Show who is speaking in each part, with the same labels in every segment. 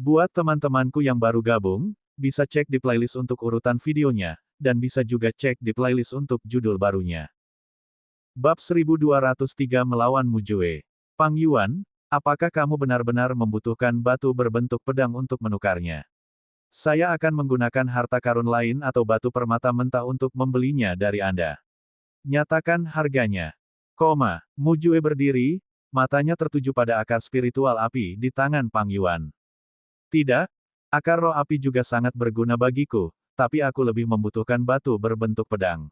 Speaker 1: Buat teman-temanku yang baru gabung, bisa cek di playlist untuk urutan videonya, dan bisa juga cek di playlist untuk judul barunya. Bab 1203 Melawan Mujue. Pang Yuan, apakah kamu benar-benar membutuhkan batu berbentuk pedang untuk menukarnya? Saya akan menggunakan harta karun lain atau batu permata mentah untuk membelinya dari Anda. Nyatakan harganya. Mujue berdiri, matanya tertuju pada akar spiritual api di tangan Pang Yuan. Tidak, akar roh api juga sangat berguna bagiku, tapi aku lebih membutuhkan batu berbentuk pedang.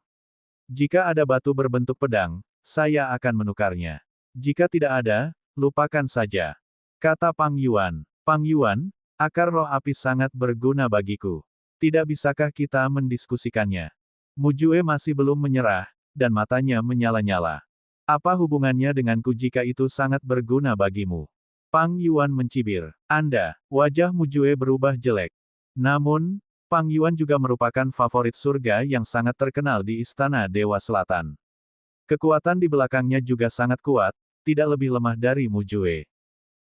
Speaker 1: Jika ada batu berbentuk pedang, saya akan menukarnya. Jika tidak ada, lupakan saja. Kata Pang Yuan. Pang Yuan, akar roh api sangat berguna bagiku. Tidak bisakah kita mendiskusikannya? Mujue masih belum menyerah, dan matanya menyala-nyala. Apa hubungannya denganku jika itu sangat berguna bagimu? Pang Yuan mencibir. Wajah Mujue berubah jelek. Namun, Pang Yuan juga merupakan favorit surga yang sangat terkenal di Istana Dewa Selatan. Kekuatan di belakangnya juga sangat kuat, tidak lebih lemah dari Mujue.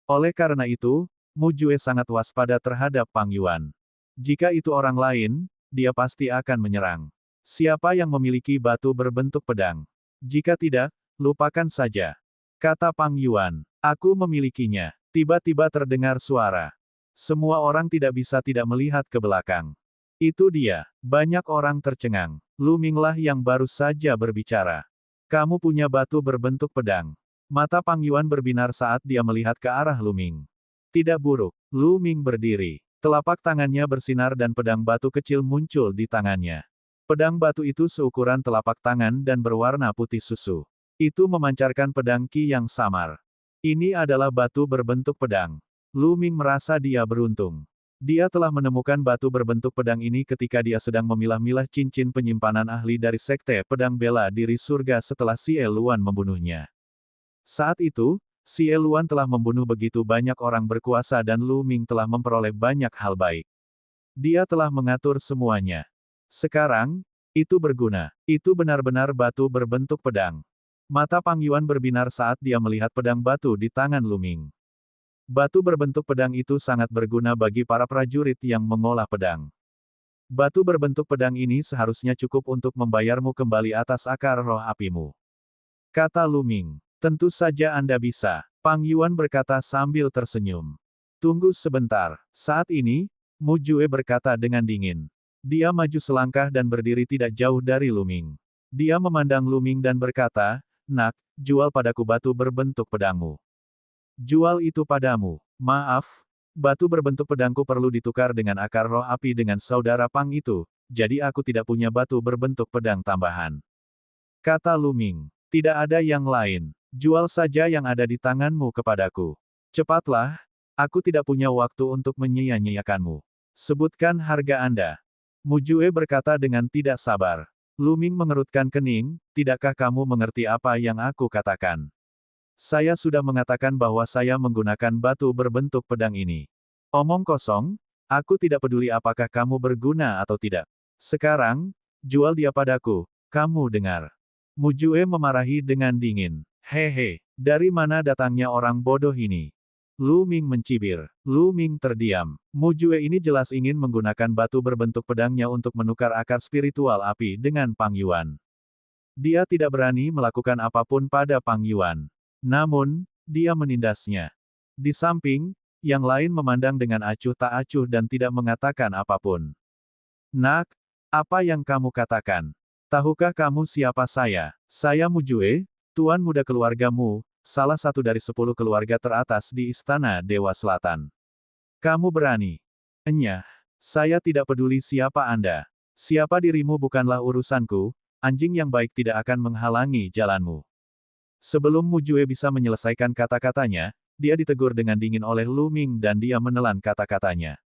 Speaker 1: Oleh karena itu, Mujue sangat waspada terhadap Pang Yuan. Jika itu orang lain, dia pasti akan menyerang. Siapa yang memiliki batu berbentuk pedang? Jika tidak, lupakan saja. Kata Pang Yuan, aku memilikinya. Tiba-tiba terdengar suara. Semua orang tidak bisa tidak melihat ke belakang. Itu dia. Banyak orang tercengang. Lu Minglah yang baru saja berbicara. Kamu punya batu berbentuk pedang. Mata Pang Yuan berbinar saat dia melihat ke arah Lu Ming. Tidak buruk. Lu Ming berdiri. Telapak tangannya bersinar dan pedang batu kecil muncul di tangannya. Pedang batu itu seukuran telapak tangan dan berwarna putih susu. Itu memancarkan pedang Qi yang samar. Ini adalah batu berbentuk pedang. Lu Ming merasa dia beruntung. Dia telah menemukan batu berbentuk pedang ini ketika dia sedang memilah-milah cincin penyimpanan ahli dari Sekte Pedang Bela Diri Surga setelah Xie Luan membunuhnya. Saat itu, Xie Luan telah membunuh begitu banyak orang berkuasa dan Lu Ming telah memperoleh banyak hal baik. Dia telah mengatur semuanya. Sekarang, itu berguna. Itu benar-benar batu berbentuk pedang. Mata Pang Yuan berbinar saat dia melihat pedang batu di tangan Lu Ming. Batu berbentuk pedang itu sangat berguna bagi para prajurit yang mengolah pedang. Batu berbentuk pedang ini seharusnya cukup untuk membayarmu kembali atas akar roh apimu. Kata Lu Ming. Tentu saja Anda bisa. Pang Yuan berkata sambil tersenyum. Tunggu sebentar. Saat ini, Mujue berkata dengan dingin. Dia maju selangkah dan berdiri tidak jauh dari Lu Ming. Dia memandang Lu Ming dan berkata, "Nak, jual padaku batu berbentuk pedangmu." Jual itu padamu. Maaf, batu berbentuk pedangku perlu ditukar dengan akar roh api dengan saudara Pang itu, jadi aku tidak punya batu berbentuk pedang tambahan. Kata Lu Ming. Tidak ada yang lain. Jual saja yang ada di tanganmu kepadaku. Cepatlah, aku tidak punya waktu untuk menyia-nyiakanmu. Sebutkan harga Anda. Mujue berkata dengan tidak sabar. Lu Ming mengerutkan kening, tidakkah kamu mengerti apa yang aku katakan? Saya sudah mengatakan bahwa saya menggunakan batu berbentuk pedang ini. Omong kosong, aku tidak peduli apakah kamu berguna atau tidak. Sekarang, jual dia padaku, kamu dengar. Mujue memarahi dengan dingin. Hehe, dari mana datangnya orang bodoh ini? Lu Ming mencibir. Lu Ming terdiam. Mujue ini jelas ingin menggunakan batu berbentuk pedangnya untuk menukar akar spiritual api dengan Pang Yuan. Dia tidak berani melakukan apapun pada Pang Yuan. Namun, dia menindasnya. Di samping, yang lain memandang dengan acuh tak acuh dan tidak mengatakan apapun. Nak, apa yang kamu katakan? Tahukah kamu siapa saya? Saya Mujue, tuan muda keluargamu, salah satu dari 10 keluarga teratas di Istana Dewa Selatan. Kamu berani? Enyah, saya tidak peduli siapa Anda. Siapa dirimu bukanlah urusanku, anjing yang baik tidak akan menghalangi jalanmu. Sebelum Mujue bisa menyelesaikan kata-katanya, dia ditegur dengan dingin oleh Lu Ming dan dia menelan kata-katanya.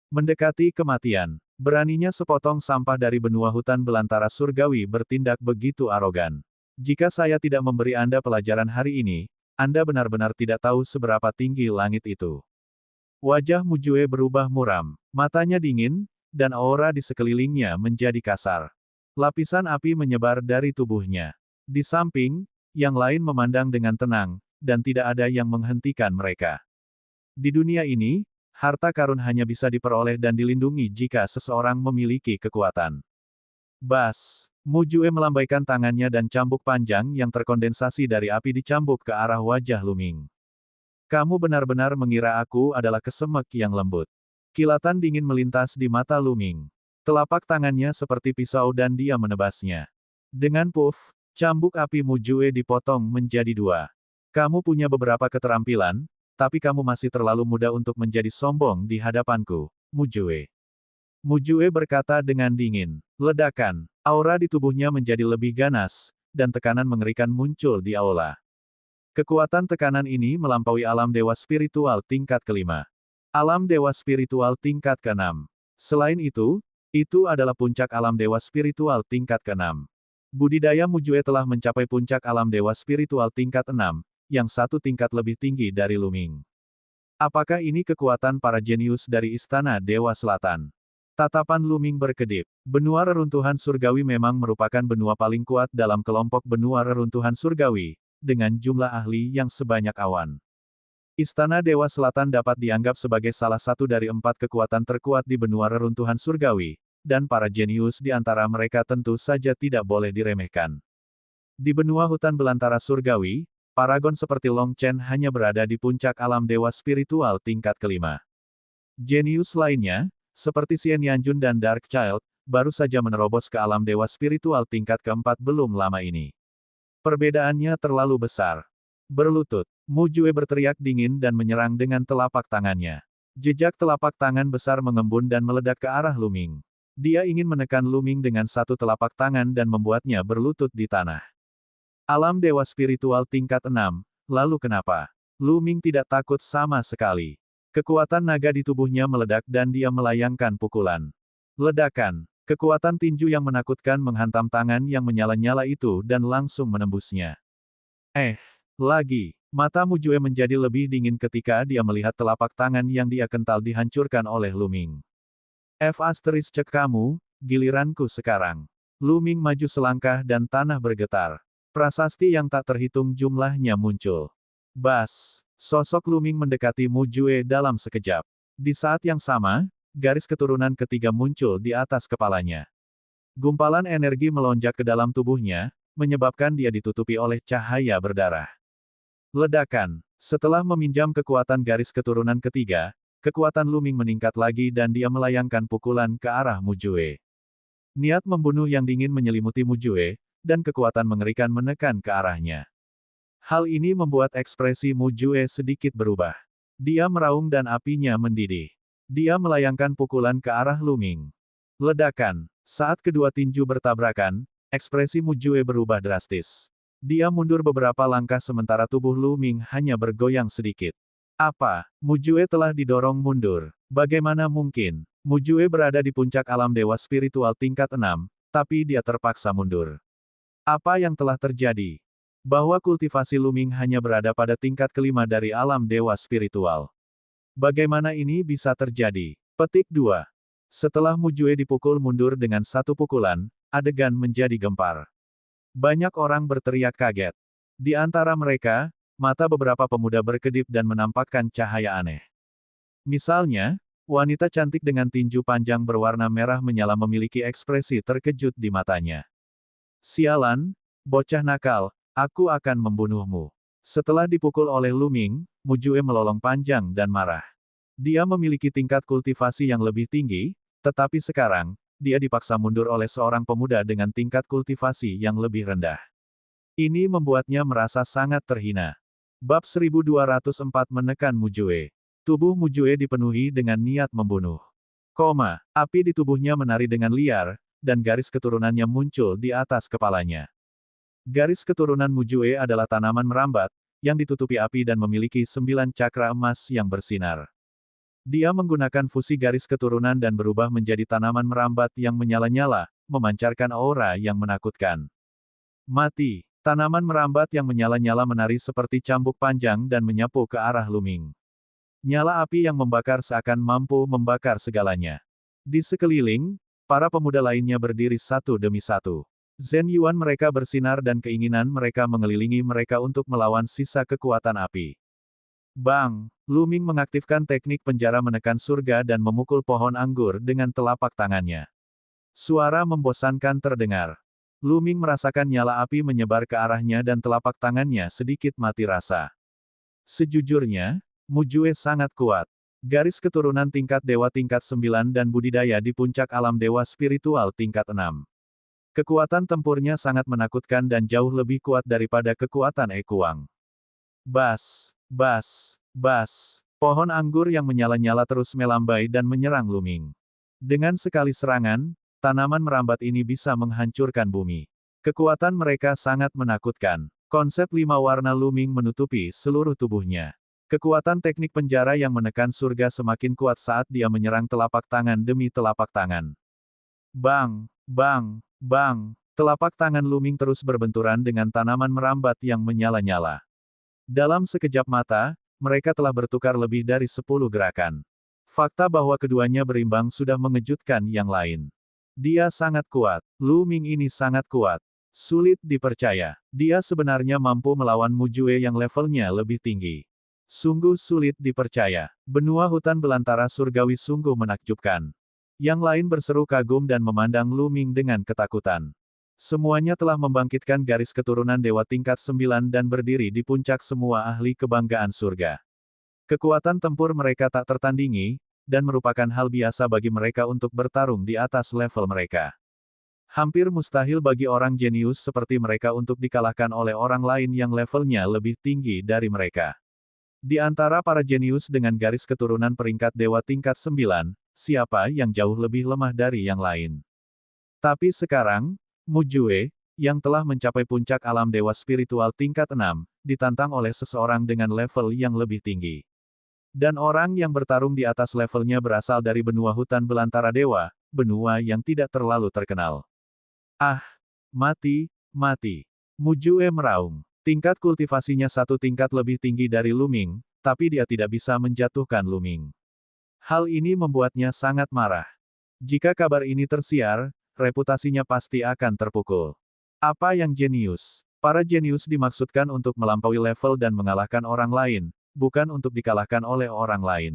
Speaker 1: Mendekati kematian, beraninya sepotong sampah dari benua hutan belantara surgawi bertindak begitu arogan. Jika saya tidak memberi Anda pelajaran hari ini, Anda benar-benar tidak tahu seberapa tinggi langit itu. Wajah Mujue berubah muram, matanya dingin, dan aura di sekelilingnya menjadi kasar. Lapisan api menyebar dari tubuhnya. Di samping, yang lain memandang dengan tenang, dan tidak ada yang menghentikan mereka. Di dunia ini, Harta karun hanya bisa diperoleh dan dilindungi jika seseorang memiliki kekuatan. Bas. Mujue melambaikan tangannya dan cambuk panjang yang terkondensasi dari api dicambuk ke arah wajah Luming. Kamu benar-benar mengira aku adalah kesemek yang lembut. Kilatan dingin melintas di mata Luming. Telapak tangannya seperti pisau dan dia menebasnya. Dengan puff, cambuk api Mujue dipotong menjadi dua. Kamu punya beberapa keterampilan, tapi kamu masih terlalu muda untuk menjadi sombong di hadapanku, Mujue. Mujue berkata dengan dingin. Ledakan. Aura di tubuhnya menjadi lebih ganas, dan tekanan mengerikan muncul di aula. Kekuatan tekanan ini melampaui alam dewa spiritual tingkat kelima. Alam dewa spiritual tingkat keenam. Selain itu adalah puncak alam dewa spiritual tingkat keenam. Budidaya Mujue telah mencapai puncak alam dewa spiritual tingkat 6, yang satu tingkat lebih tinggi dari Luming. Apakah ini kekuatan para jenius dari Istana Dewa Selatan? Tatapan Luming berkedip. Benua reruntuhan surgawi memang merupakan benua paling kuat dalam kelompok benua reruntuhan surgawi, dengan jumlah ahli yang sebanyak awan. Istana Dewa Selatan dapat dianggap sebagai salah satu dari 4 kekuatan terkuat di benua reruntuhan surgawi, dan para jenius di antara mereka tentu saja tidak boleh diremehkan. Di benua hutan belantara surgawi, paragon seperti Long Chen hanya berada di puncak alam dewa spiritual tingkat kelima. Jenius lainnya, seperti Xian Yanjun dan Dark Child, baru saja menerobos ke alam dewa spiritual tingkat keempat belum lama ini. Perbedaannya terlalu besar. Berlutut, Mujue berteriak dingin dan menyerang dengan telapak tangannya. Jejak telapak tangan besar mengembun dan meledak ke arah Luming. Dia ingin menekan Luming dengan satu telapak tangan dan membuatnya berlutut di tanah. Alam dewa spiritual tingkat 6, lalu kenapa? Luming tidak takut sama sekali. Kekuatan naga di tubuhnya meledak dan dia melayangkan pukulan. Ledakan. Kekuatan tinju yang menakutkan menghantam tangan yang menyala-nyala itu dan langsung menembusnya. Lagi. Mata Mujue menjadi lebih dingin ketika dia melihat telapak tangan yang dia kental dihancurkan oleh Luming. Cek kamu, giliranku sekarang. Luming maju selangkah dan tanah bergetar. Prasasti yang tak terhitung jumlahnya muncul. Bas. Sosok Luming mendekati Mujue dalam sekejap. Di saat yang sama, garis keturunan ketiga muncul di atas kepalanya. Gumpalan energi melonjak ke dalam tubuhnya, menyebabkan dia ditutupi oleh cahaya berdarah. Ledakan. Setelah meminjam kekuatan garis keturunan ketiga, kekuatan Luming meningkat lagi dan dia melayangkan pukulan ke arah Mujue. Niat membunuh yang dingin menyelimuti Mujue, dan kekuatan mengerikan menekan ke arahnya. Hal ini membuat ekspresi Mujue sedikit berubah. Dia meraung dan apinya mendidih. Dia melayangkan pukulan ke arah Luming. Ledakan. Saat kedua tinju bertabrakan, ekspresi Mujue berubah drastis. Dia mundur beberapa langkah sementara tubuh Luming hanya bergoyang sedikit. Apa? Mujue telah didorong mundur. Bagaimana mungkin? Mujue berada di puncak alam dewa spiritual tingkat 6, tapi dia terpaksa mundur. Apa yang telah terjadi? Bahwa kultivasi Luming hanya berada pada tingkat kelima dari alam dewa spiritual. Bagaimana ini bisa terjadi? Petik 2. Setelah Mujue dipukul mundur dengan satu pukulan, adegan menjadi gempar. Banyak orang berteriak kaget. Di antara mereka, mata beberapa pemuda berkedip dan menampakkan cahaya aneh. Misalnya, wanita cantik dengan tinju panjang berwarna merah menyala memiliki ekspresi terkejut di matanya. Sialan, bocah nakal. Aku akan membunuhmu. Setelah dipukul oleh Luming, Mujue melolong panjang dan marah. Dia memiliki tingkat kultivasi yang lebih tinggi, tetapi sekarang, dia dipaksa mundur oleh seorang pemuda dengan tingkat kultivasi yang lebih rendah. Ini membuatnya merasa sangat terhina. Bab 1204 menekan Mujue. Tubuh Mujue dipenuhi dengan niat membunuh. Api di tubuhnya menari dengan liar, dan garis keturunannya muncul di atas kepalanya. Garis keturunan Mujue adalah tanaman merambat, yang ditutupi api dan memiliki 9 cakra emas yang bersinar. Dia menggunakan fusi garis keturunan dan berubah menjadi tanaman merambat yang menyala-nyala, memancarkan aura yang menakutkan. Mati. Tanaman merambat yang menyala-nyala menari seperti cambuk panjang dan menyapu ke arah Luming. Nyala api yang membakar seakan mampu membakar segalanya. Di sekeliling, para pemuda lainnya berdiri satu demi satu. Zhen Yuan mereka bersinar dan keinginan mereka mengelilingi mereka untuk melawan sisa kekuatan api. Bang! Lu Ming mengaktifkan teknik penjara menekan surga dan memukul pohon anggur dengan telapak tangannya. Suara membosankan terdengar. Lu Ming merasakan nyala api menyebar ke arahnya dan telapak tangannya sedikit mati rasa. Sejujurnya, Mujue sangat kuat. Garis keturunan tingkat dewa tingkat 9 dan budidaya di puncak alam dewa spiritual tingkat 6. Kekuatan tempurnya sangat menakutkan dan jauh lebih kuat daripada kekuatan Ekuang. Bas! Bas! Bas! Pohon anggur yang menyala-nyala terus melambai dan menyerang Lu Ming. Dengan sekali serangan, tanaman merambat ini bisa menghancurkan bumi. Kekuatan mereka sangat menakutkan. Konsep 5 warna Lu Ming menutupi seluruh tubuhnya. Kekuatan teknik penjara yang menekan surga semakin kuat saat dia menyerang telapak tangan demi telapak tangan. Bang! Bang! Bang! Telapak tangan Lu Ming terus berbenturan dengan tanaman merambat yang menyala-nyala. Dalam sekejap mata, mereka telah bertukar lebih dari 10 gerakan. Fakta bahwa keduanya berimbang sudah mengejutkan yang lain. Dia sangat kuat. Lu Ming ini sangat kuat. Sulit dipercaya. Dia sebenarnya mampu melawan Mujue yang levelnya lebih tinggi. Sungguh sulit dipercaya. Benua hutan belantara surgawi sungguh menakjubkan. Yang lain berseru kagum dan memandang Lu Ming dengan ketakutan. Semuanya telah membangkitkan garis keturunan dewa tingkat 9 dan berdiri di puncak semua ahli kebanggaan surga. Kekuatan tempur mereka tak tertandingi, dan merupakan hal biasa bagi mereka untuk bertarung di atas level mereka. Hampir mustahil bagi orang jenius seperti mereka untuk dikalahkan oleh orang lain yang levelnya lebih tinggi dari mereka. Di antara para jenius dengan garis keturunan peringkat dewa tingkat 9, siapa yang jauh lebih lemah dari yang lain? Tapi sekarang, Mujue, yang telah mencapai puncak alam dewa spiritual tingkat 6, ditantang oleh seseorang dengan level yang lebih tinggi. Dan orang yang bertarung di atas levelnya berasal dari benua hutan belantara dewa, benua yang tidak terlalu terkenal. Ah! Mati, mati. Mujue meraung. Tingkat kultivasinya satu tingkat lebih tinggi dari Lu Ming, tapi dia tidak bisa menjatuhkan Lu Ming. Hal ini membuatnya sangat marah. Jika kabar ini tersiar, reputasinya pasti akan terpukul. Apa yang jenius? Para jenius dimaksudkan untuk melampaui level dan mengalahkan orang lain, bukan untuk dikalahkan oleh orang lain.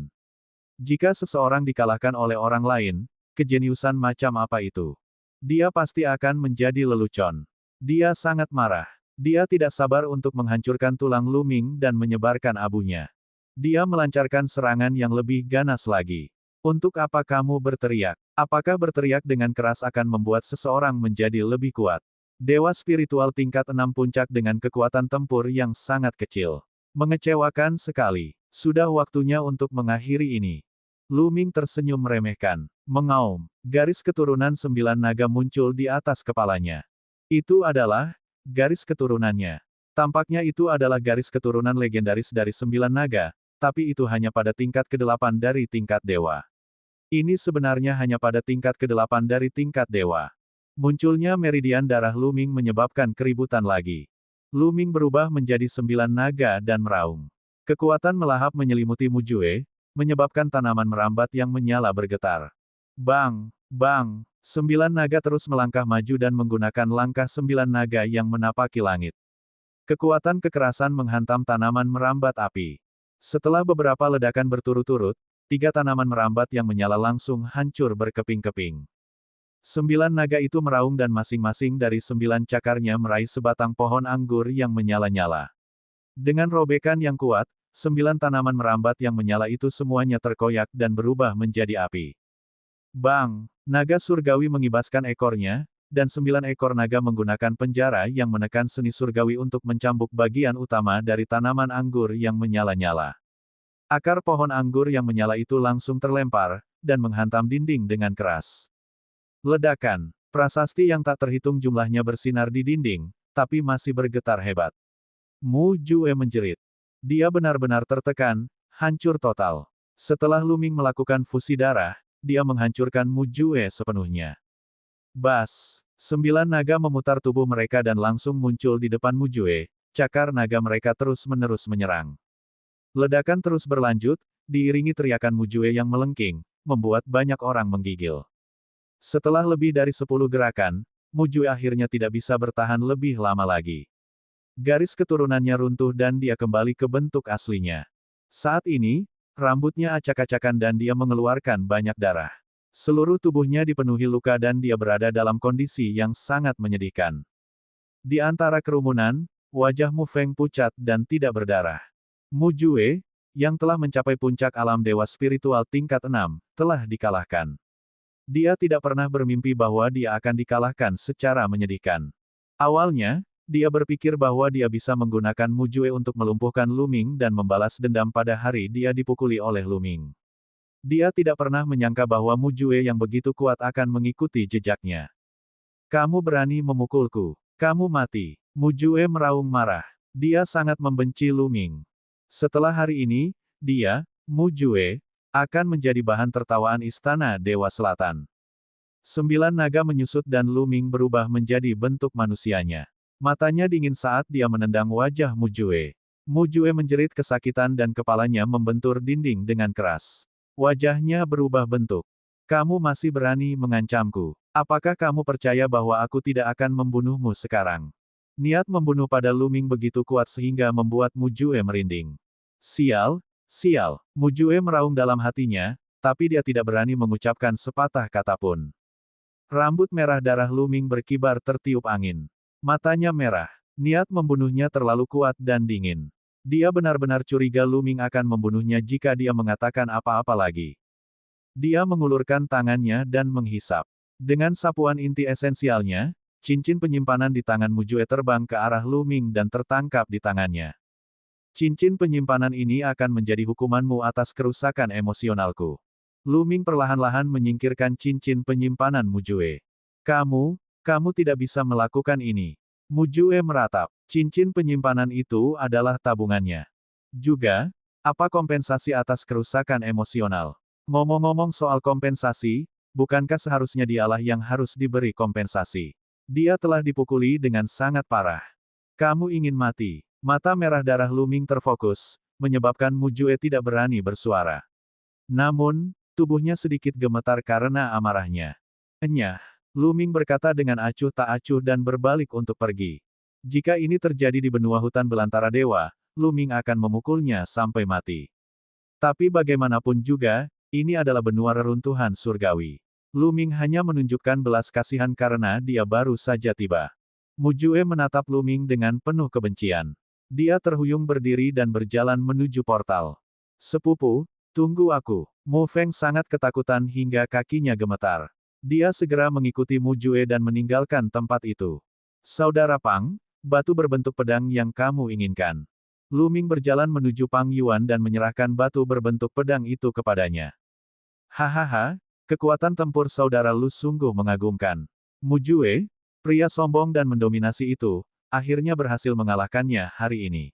Speaker 1: Jika seseorang dikalahkan oleh orang lain, kejeniusan macam apa itu? Dia pasti akan menjadi lelucon. Dia sangat marah. Dia tidak sabar untuk menghancurkan tulang Lu Ming dan menyebarkan abunya. Dia melancarkan serangan yang lebih ganas lagi. Untuk apa kamu berteriak? Apakah berteriak dengan keras akan membuat seseorang menjadi lebih kuat? Dewa spiritual tingkat 6 puncak dengan kekuatan tempur yang sangat kecil. Mengecewakan sekali. Sudah waktunya untuk mengakhiri ini. Lu Ming tersenyum meremehkan. Mengaum. Garis keturunan 9 naga muncul di atas kepalanya. Itu adalah garis keturunannya. Tampaknya itu adalah garis keturunan legendaris dari 9 naga, tapi itu hanya pada tingkat ke-8 dari tingkat dewa. Ini sebenarnya hanya pada tingkat ke-8 dari tingkat dewa. Munculnya meridian darah Lu Ming menyebabkan keributan lagi. Lu Ming berubah menjadi 9 naga dan meraung. Kekuatan melahap menyelimuti Mujue, menyebabkan tanaman merambat yang menyala bergetar. Bang! Bang! 9 naga terus melangkah maju dan menggunakan langkah 9 naga yang menapaki langit. Kekuatan kekerasan menghantam tanaman merambat api. Setelah beberapa ledakan berturut-turut, 3 tanaman merambat yang menyala langsung hancur berkeping-keping. 9 naga itu meraung dan masing-masing dari 9 cakarnya meraih sebatang pohon anggur yang menyala-nyala. Dengan robekan yang kuat, 9 tanaman merambat yang menyala itu semuanya terkoyak dan berubah menjadi api. Bang! Naga surgawi mengibaskan ekornya, dan 9 ekor naga menggunakan penjara yang menekan seni surgawi untuk mencambuk bagian utama dari tanaman anggur yang menyala-nyala. Akar pohon anggur yang menyala itu langsung terlempar, dan menghantam dinding dengan keras. Ledakan. Prasasti yang tak terhitung jumlahnya bersinar di dinding, tapi masih bergetar hebat. Mujue menjerit. Dia benar-benar tertekan, hancur total. Setelah Lu Ming melakukan fusi darah, dia menghancurkan Mujue sepenuhnya. Bas! 9 naga memutar tubuh mereka dan langsung muncul di depan Mujue, cakar naga mereka terus-menerus menyerang. Ledakan terus berlanjut, diiringi teriakan Mujue yang melengking, membuat banyak orang menggigil. Setelah lebih dari 10 gerakan, Mujue akhirnya tidak bisa bertahan lebih lama lagi. Garis keturunannya runtuh dan dia kembali ke bentuk aslinya. Saat ini, rambutnya acak-acakan dan dia mengeluarkan banyak darah. Seluruh tubuhnya dipenuhi luka dan dia berada dalam kondisi yang sangat menyedihkan. Di antara kerumunan, wajah Mu Feng pucat dan tidak berdarah. Mu Jue, yang telah mencapai puncak alam dewa spiritual tingkat 6, telah dikalahkan. Dia tidak pernah bermimpi bahwa dia akan dikalahkan secara menyedihkan. Awalnya, dia berpikir bahwa dia bisa menggunakan Mu Jue untuk melumpuhkan Lu Ming dan membalas dendam pada hari dia dipukuli oleh Lu Ming. Dia tidak pernah menyangka bahwa Mu Jue yang begitu kuat akan mengikuti jejaknya. Kamu berani memukulku. Kamu mati. Mu Jue meraung marah. Dia sangat membenci Lu Ming. Setelah hari ini, dia, Mu Jue, akan menjadi bahan tertawaan Istana Dewa Selatan. 9 naga menyusut dan Lu Ming berubah menjadi bentuk manusianya. Matanya dingin saat dia menendang wajah Mu Jue. Mu Jue menjerit kesakitan dan kepalanya membentur dinding dengan keras. Wajahnya berubah bentuk. Kamu masih berani mengancamku. Apakah kamu percaya bahwa aku tidak akan membunuhmu sekarang? Niat membunuh pada Lu Ming begitu kuat sehingga membuat Mu Jue merinding. Sial, sial, Mu Jue meraung dalam hatinya, tapi dia tidak berani mengucapkan sepatah kata pun. Rambut merah darah Lu Ming berkibar tertiup angin. Matanya merah. Niat membunuhnya terlalu kuat dan dingin. Dia benar-benar curiga Lu Ming akan membunuhnya jika dia mengatakan apa-apa lagi. Dia mengulurkan tangannya dan menghisap. Dengan sapuan inti esensialnya, cincin penyimpanan di tangan Mu Jue terbang ke arah Lu Ming dan tertangkap di tangannya. Cincin penyimpanan ini akan menjadi hukumanmu atas kerusakan emosionalku. Lu Ming perlahan-lahan menyingkirkan cincin penyimpanan Mu Jue. Kamu tidak bisa melakukan ini. Mu Jue meratap. Cincin penyimpanan itu adalah tabungannya. Juga, apa kompensasi atas kerusakan emosional? Ngomong-ngomong soal kompensasi, bukankah seharusnya dialah yang harus diberi kompensasi? Dia telah dipukuli dengan sangat parah. Kamu ingin mati. Mata merah darah Lu Ming terfokus, menyebabkan Mu Jue tidak berani bersuara. Namun, tubuhnya sedikit gemetar karena amarahnya. Enyah. Lu Ming berkata dengan acuh tak acuh dan berbalik untuk pergi. Jika ini terjadi di benua hutan belantara dewa, Lu Ming akan memukulnya sampai mati. Tapi bagaimanapun juga, ini adalah benua reruntuhan surgawi. Lu Ming hanya menunjukkan belas kasihan karena dia baru saja tiba. Mu Jue menatap Lu Ming dengan penuh kebencian. Dia terhuyung berdiri dan berjalan menuju portal. Sepupu, tunggu aku. Mu Feng sangat ketakutan hingga kakinya gemetar. Dia segera mengikuti Mu Jue dan meninggalkan tempat itu. Saudara Pang, batu berbentuk pedang yang kamu inginkan. Lu Ming berjalan menuju Pang Yuan dan menyerahkan batu berbentuk pedang itu kepadanya. Hahaha, kekuatan tempur saudara Lu sungguh mengagumkan. Mu Jue, pria sombong dan mendominasi itu, akhirnya berhasil mengalahkannya hari ini.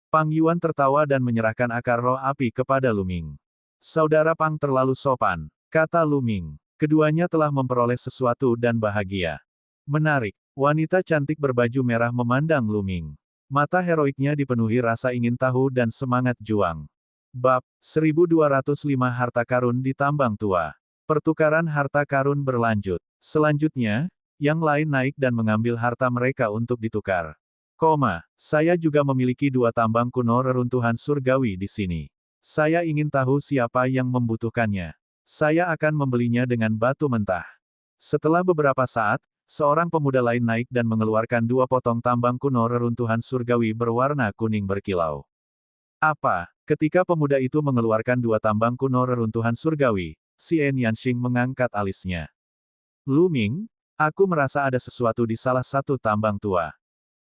Speaker 1: Pang Yuan tertawa dan menyerahkan akar roh api kepada Lu Ming. Saudara Pang terlalu sopan, kata Lu Ming. Keduanya telah memperoleh sesuatu dan bahagia. Menarik, wanita cantik berbaju merah memandang Lu Ming. Mata heroiknya dipenuhi rasa ingin tahu dan semangat juang. Bab 1205 Harta Karun di Tambang Tua. Pertukaran harta karun berlanjut. Selanjutnya, yang lain naik dan mengambil harta mereka untuk ditukar. Saya juga memiliki 2 tambang kuno reruntuhan surgawi di sini. Saya ingin tahu siapa yang membutuhkannya. Saya akan membelinya dengan batu mentah. Setelah beberapa saat, seorang pemuda lain naik dan mengeluarkan 2 potong tambang kuno reruntuhan surgawi berwarna kuning berkilau. Apa? Ketika pemuda itu mengeluarkan 2 tambang kuno reruntuhan surgawi, Xian Yanxing mengangkat alisnya. Lu Ming, aku merasa ada sesuatu di salah satu tambang tua.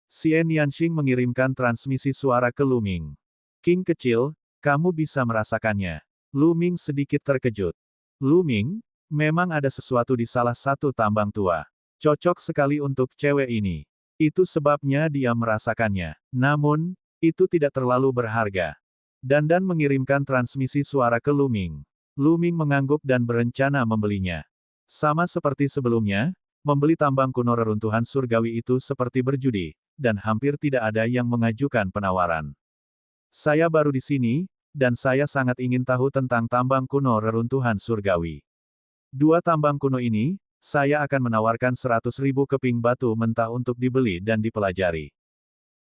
Speaker 1: Xian Yanxing mengirimkan transmisi suara ke Lu Ming. King kecil, kamu bisa merasakannya. Lu Ming sedikit terkejut. Lu Ming, memang ada sesuatu di salah satu tambang tua. Cocok sekali untuk cewek ini. Itu sebabnya dia merasakannya. Namun, itu tidak terlalu berharga. Dandan mengirimkan transmisi suara ke Lu Ming. Lu Ming mengangguk dan berencana membelinya. Sama seperti sebelumnya, membeli tambang kuno reruntuhan surgawi itu seperti berjudi, dan hampir tidak ada yang mengajukan penawaran. Saya baru di sini, dan saya sangat ingin tahu tentang tambang kuno reruntuhan surgawi. 2 tambang kuno ini, saya akan menawarkan 100.000 keping batu mentah untuk dibeli dan dipelajari.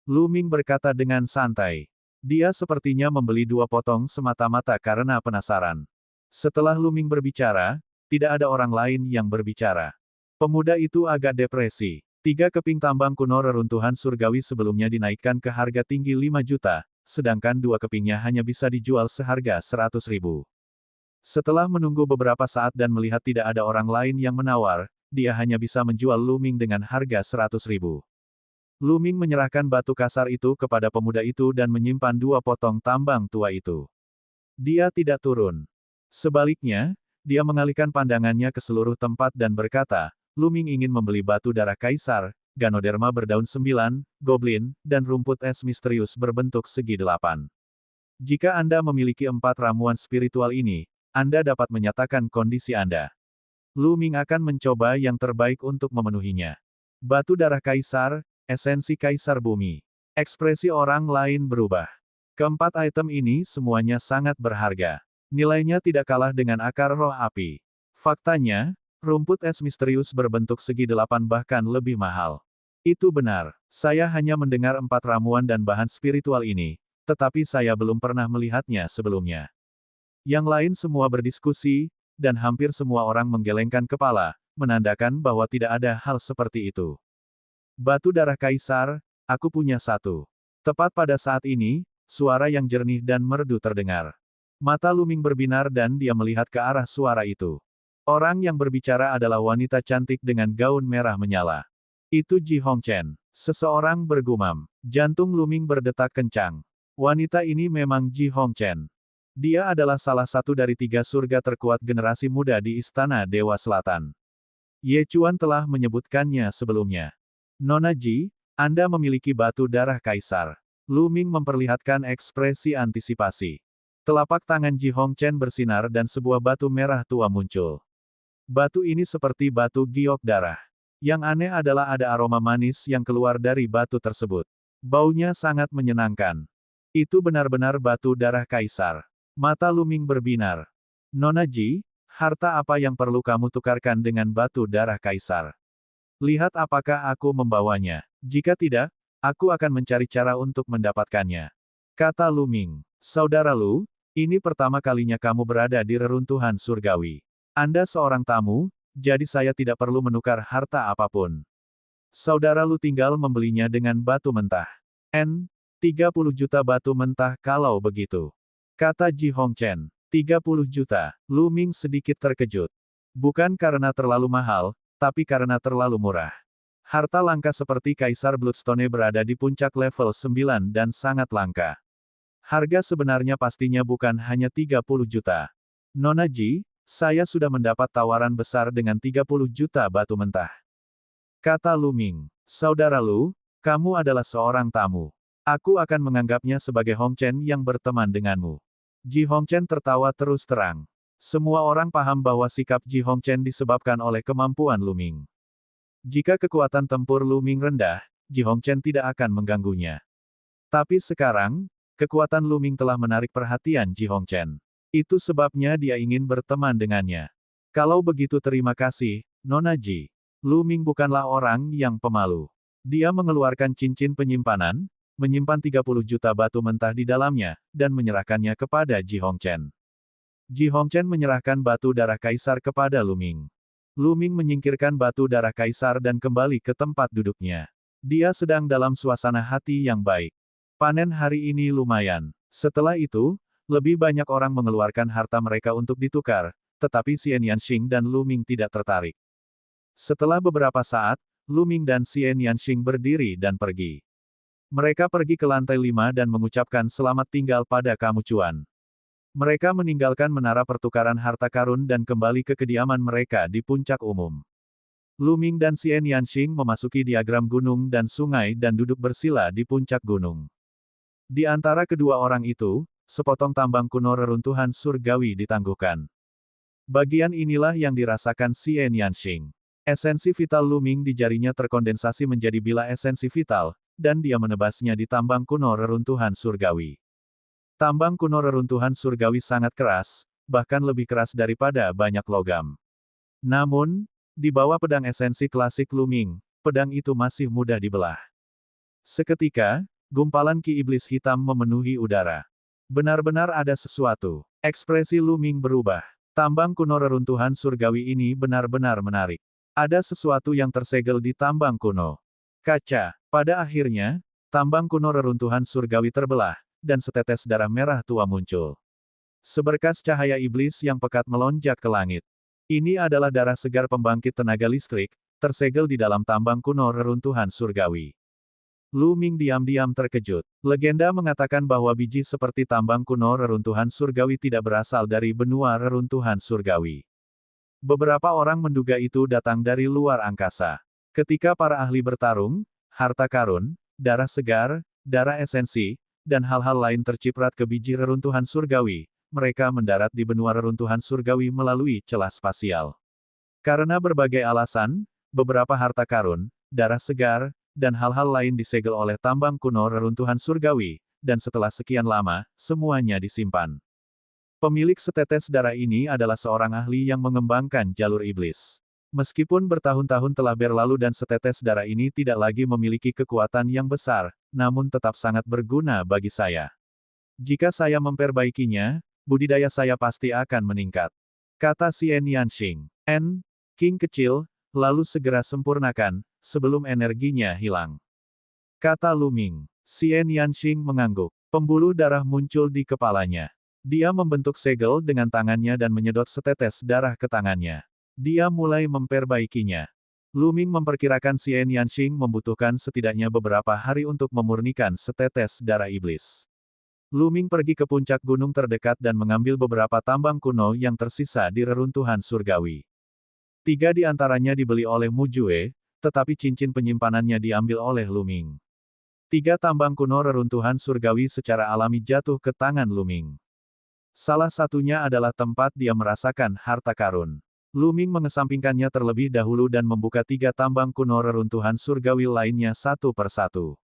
Speaker 1: Lu Ming berkata dengan santai. Dia sepertinya membeli 2 potong semata-mata karena penasaran. Setelah Luming berbicara, tidak ada orang lain yang berbicara. Pemuda itu agak depresi. 3 keping tambang kuno reruntuhan surgawi sebelumnya dinaikkan ke harga tinggi 5 juta, sedangkan 2 kepingnya hanya bisa dijual seharga 100.000. Setelah menunggu beberapa saat dan melihat tidak ada orang lain yang menawar, dia hanya bisa menjual Luming dengan harga 100.000. Luming menyerahkan batu kasar itu kepada pemuda itu dan menyimpan 2 potong tambang tua itu. Dia tidak turun. Sebaliknya, dia mengalihkan pandangannya ke seluruh tempat dan berkata, Luming ingin membeli batu darah kaisar, Ganoderma berdaun 9, goblin, dan rumput es misterius berbentuk segi 8. Jika Anda memiliki 4 ramuan spiritual ini, Anda dapat menyatakan kondisi Anda. Luming akan mencoba yang terbaik untuk memenuhinya. Batu darah kaisar, esensi kaisar bumi. Ekspresi orang lain berubah. Keempat item ini semuanya sangat berharga. Nilainya tidak kalah dengan akar roh api. Faktanya, rumput es misterius berbentuk segi 8 bahkan lebih mahal. Itu benar. Saya hanya mendengar 4 ramuan dan bahan spiritual ini, tetapi saya belum pernah melihatnya sebelumnya. Yang lain semua berdiskusi, dan hampir semua orang menggelengkan kepala, menandakan bahwa tidak ada hal seperti itu. Batu darah kaisar, aku punya 1. Tepat pada saat ini, suara yang jernih dan merdu terdengar. Mata Luming berbinar dan dia melihat ke arah suara itu. Orang yang berbicara adalah wanita cantik dengan gaun merah menyala. Itu Ji Hongchen. Seseorang bergumam. Jantung Luming berdetak kencang. Wanita ini memang Ji Hongchen. Dia adalah salah satu dari 3 surga terkuat generasi muda di Istana Dewa Selatan. Ye Chuan telah menyebutkannya sebelumnya. Nona Ji, Anda memiliki batu darah kaisar. Luming memperlihatkan ekspresi antisipasi. Telapak tangan Ji Hongchen bersinar dan sebuah batu merah tua muncul. Batu ini seperti batu giok darah. Yang aneh adalah ada aroma manis yang keluar dari batu tersebut. Baunya sangat menyenangkan. Itu benar-benar batu darah kaisar. Mata Luming berbinar. Nona Ji, harta apa yang perlu kamu tukarkan dengan batu darah kaisar? Lihat apakah aku membawanya. Jika tidak, aku akan mencari cara untuk mendapatkannya. Kata Luming. Saudara Lu, ini pertama kalinya kamu berada di reruntuhan surgawi. Anda seorang tamu, jadi saya tidak perlu menukar harta apapun. Saudara Lu tinggal membelinya dengan batu mentah. 30 juta batu mentah kalau begitu. Kata Ji Hongchen. 30 juta. Luming sedikit terkejut. Bukan karena terlalu mahal, tapi karena terlalu murah. Harta langka seperti Kaisar Bloodstone berada di puncak level 9 dan sangat langka. Harga sebenarnya pastinya bukan hanya 30 juta. Nona Ji, saya sudah mendapat tawaran besar dengan 30 juta batu mentah. Kata Luming. Saudara Lu, kamu adalah seorang tamu. Aku akan menganggapnya sebagai Hongchen yang berteman denganmu. Ji Hongchen tertawa terus terang. Semua orang paham bahwa sikap Ji Hongchen disebabkan oleh kemampuan Luming. Jika kekuatan tempur Luming rendah, Ji Hongchen tidak akan mengganggunya. Tapi sekarang, kekuatan Luming telah menarik perhatian Ji Hongchen. Itu sebabnya dia ingin berteman dengannya. Kalau begitu terima kasih, Nona Ji. Luming bukanlah orang yang pemalu. Dia mengeluarkan cincin penyimpanan, menyimpan 30 juta batu mentah di dalamnya, dan menyerahkannya kepada Ji Hongchen. Ji Hongchen menyerahkan batu darah kaisar kepada Luming. Luming menyingkirkan batu darah kaisar dan kembali ke tempat duduknya. Dia sedang dalam suasana hati yang baik. Panen hari ini lumayan. Setelah itu, lebih banyak orang mengeluarkan harta mereka untuk ditukar, tetapi Xian Yanxing dan Luming tidak tertarik. Setelah beberapa saat, Luming dan Xian Yanxing berdiri dan pergi. Mereka pergi ke lantai 5 dan mengucapkan selamat tinggal pada kamu Cuan. Mereka meninggalkan menara pertukaran harta karun dan kembali ke kediaman mereka di puncak umum. Luming dan Xian Yanxing memasuki diagram gunung dan sungai dan duduk bersila di puncak gunung. Di antara kedua orang itu, sepotong tambang kuno reruntuhan surgawi ditangguhkan. Bagian inilah yang dirasakan Xian Yanxing. Esensi vital Luming di jarinya terkondensasi menjadi bila esensi vital, dan dia menebasnya di tambang kuno reruntuhan surgawi. Tambang kuno reruntuhan surgawi sangat keras, bahkan lebih keras daripada banyak logam. Namun, di bawah pedang esensi klasik Luming, pedang itu masih mudah dibelah. Seketika, Gumpalan ki iblis hitam memenuhi udara. Benar-benar ada sesuatu. Ekspresi Lu Ming berubah. Tambang kuno reruntuhan surgawi ini benar-benar menarik. Ada sesuatu yang tersegel di tambang kuno. Kaca. Pada akhirnya, tambang kuno reruntuhan surgawi terbelah, dan setetes darah merah tua muncul. Seberkas cahaya iblis yang pekat melonjak ke langit. Ini adalah darah segar pembangkit tenaga listrik, tersegel di dalam tambang kuno reruntuhan surgawi. Lu Ming diam-diam terkejut. Legenda mengatakan bahwa biji seperti tambang kuno reruntuhan surgawi tidak berasal dari benua reruntuhan surgawi. Beberapa orang menduga itu datang dari luar angkasa. Ketika para ahli bertarung, harta karun, darah segar, darah esensi, dan hal-hal lain terciprat ke biji reruntuhan surgawi, mereka mendarat di benua reruntuhan surgawi melalui celah spasial. Karena berbagai alasan, beberapa harta karun, darah segar, dan hal-hal lain disegel oleh tambang kuno reruntuhan surgawi, dan setelah sekian lama, semuanya disimpan. Pemilik setetes darah ini adalah seorang ahli yang mengembangkan jalur iblis. Meskipun bertahun-tahun telah berlalu dan setetes darah ini tidak lagi memiliki kekuatan yang besar, namun tetap sangat berguna bagi saya. Jika saya memperbaikinya, budidaya saya pasti akan meningkat. Kata Xian Yanxing. King kecil, lalu segera sempurnakan, sebelum energinya hilang. Kata Lu Ming. Xian Yanxing mengangguk. Pembuluh darah muncul di kepalanya. Dia membentuk segel dengan tangannya dan menyedot setetes darah ke tangannya. Dia mulai memperbaikinya. Lu Ming memperkirakan Xian Yanxing membutuhkan setidaknya beberapa hari untuk memurnikan setetes darah iblis. Lu Ming pergi ke puncak gunung terdekat dan mengambil beberapa tambang kuno yang tersisa di reruntuhan surgawi. 3 di antaranya dibeli oleh Mu Jue, tetapi cincin penyimpanannya diambil oleh Lu Ming. 3 tambang kuno reruntuhan surgawi secara alami jatuh ke tangan Lu Ming. Salah satunya adalah tempat dia merasakan harta karun. Lu Ming mengesampingkannya terlebih dahulu dan membuka 3 tambang kuno reruntuhan surgawi lainnya satu persatu.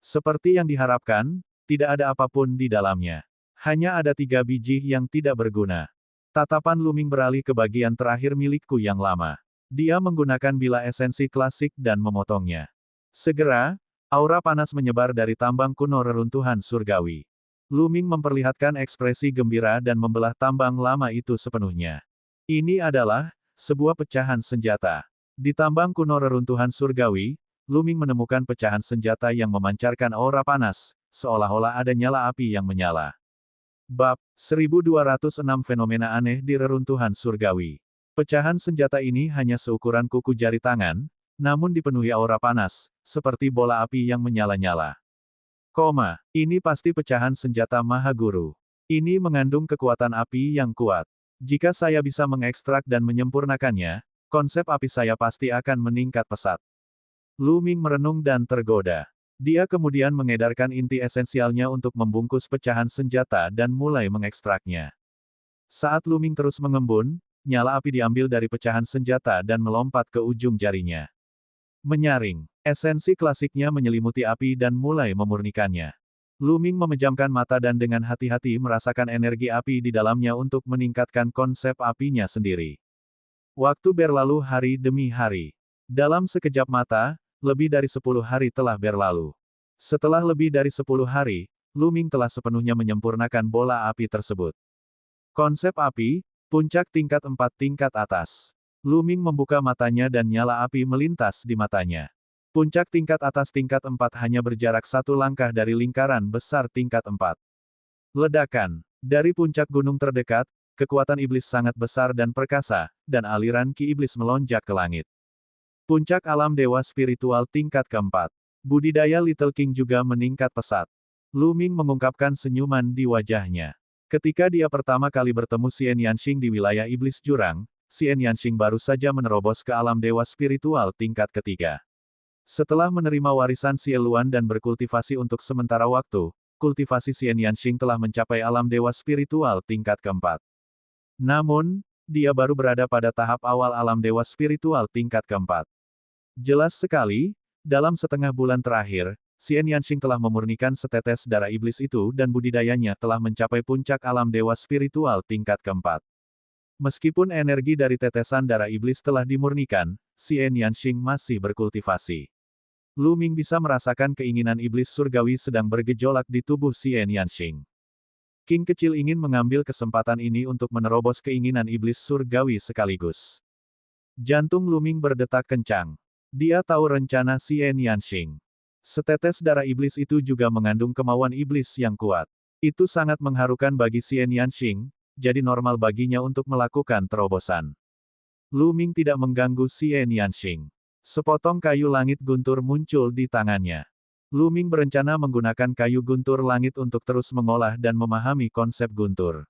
Speaker 1: Seperti yang diharapkan, tidak ada apapun di dalamnya. Hanya ada 3 biji yang tidak berguna. Tatapan Lu Ming beralih ke bagian terakhir milikku yang lama. Dia menggunakan bilah esensi klasik dan memotongnya. Segera, aura panas menyebar dari tambang kuno reruntuhan surgawi. Lu Ming memperlihatkan ekspresi gembira dan membelah tambang lama itu sepenuhnya. Ini adalah sebuah pecahan senjata. Di tambang kuno reruntuhan surgawi, Lu Ming menemukan pecahan senjata yang memancarkan aura panas, seolah-olah ada nyala api yang menyala. Bab 1206 Fenomena Aneh di Reruntuhan Surgawi. Pecahan senjata ini hanya seukuran kuku jari tangan, namun dipenuhi aura panas, seperti bola api yang menyala-nyala. Ini pasti pecahan senjata Maha Guru. Ini mengandung kekuatan api yang kuat. Jika saya bisa mengekstrak dan menyempurnakannya, konsep api saya pasti akan meningkat pesat. Lu Ming merenung dan tergoda. Dia kemudian mengedarkan inti esensialnya untuk membungkus pecahan senjata dan mulai mengekstraknya. Saat Lu Ming terus mengembun, nyala api diambil dari pecahan senjata dan melompat ke ujung jarinya. Menyaring, esensi klasiknya menyelimuti api dan mulai memurnikannya. Lu Ming memejamkan mata dan dengan hati-hati merasakan energi api di dalamnya untuk meningkatkan konsep apinya sendiri. Waktu berlalu hari demi hari. Dalam sekejap mata, lebih dari 10 hari telah berlalu. Setelah lebih dari 10 hari, Lu Ming telah sepenuhnya menyempurnakan bola api tersebut. Konsep api, puncak tingkat 4 tingkat atas. Lu Ming membuka matanya dan nyala api melintas di matanya. Puncak tingkat atas tingkat 4 hanya berjarak 1 langkah dari lingkaran besar tingkat 4. Ledakan. Dari puncak gunung terdekat, kekuatan iblis sangat besar dan perkasa, dan aliran ki iblis melonjak ke langit. Puncak alam dewa spiritual tingkat keempat. Budidaya Little King juga meningkat pesat. Lu Ming mengungkapkan senyuman di wajahnya. Ketika dia pertama kali bertemu Xian Yanxing di wilayah iblis jurang, Xian Yanxing baru saja menerobos ke alam dewa spiritual tingkat ketiga. Setelah menerima warisan Xie Luan dan berkultivasi untuk sementara waktu, kultivasi Xian Yanxing telah mencapai alam dewa spiritual tingkat keempat. Namun, dia baru berada pada tahap awal alam dewa spiritual tingkat keempat. Jelas sekali, dalam setengah bulan terakhir, Xian Yanxing telah memurnikan setetes darah iblis itu dan budidayanya telah mencapai puncak alam dewa spiritual tingkat keempat. Meskipun energi dari tetesan darah iblis telah dimurnikan, Xian Yanxing masih berkultivasi. Lu Ming bisa merasakan keinginan iblis surgawi sedang bergejolak di tubuh Xian Yanxing. King kecil ingin mengambil kesempatan ini untuk menerobos keinginan iblis surgawi sekaligus. Jantung Lu Ming berdetak kencang. Dia tahu rencana Xian Yanxing. Setetes darah iblis itu juga mengandung kemauan iblis yang kuat. Itu sangat mengharukan bagi Xian Yanxing, jadi normal baginya untuk melakukan terobosan. Lu Ming tidak mengganggu Xian Yanxing. Sepotong kayu langit guntur muncul di tangannya. Lu Ming berencana menggunakan kayu guntur langit untuk terus mengolah dan memahami konsep guntur.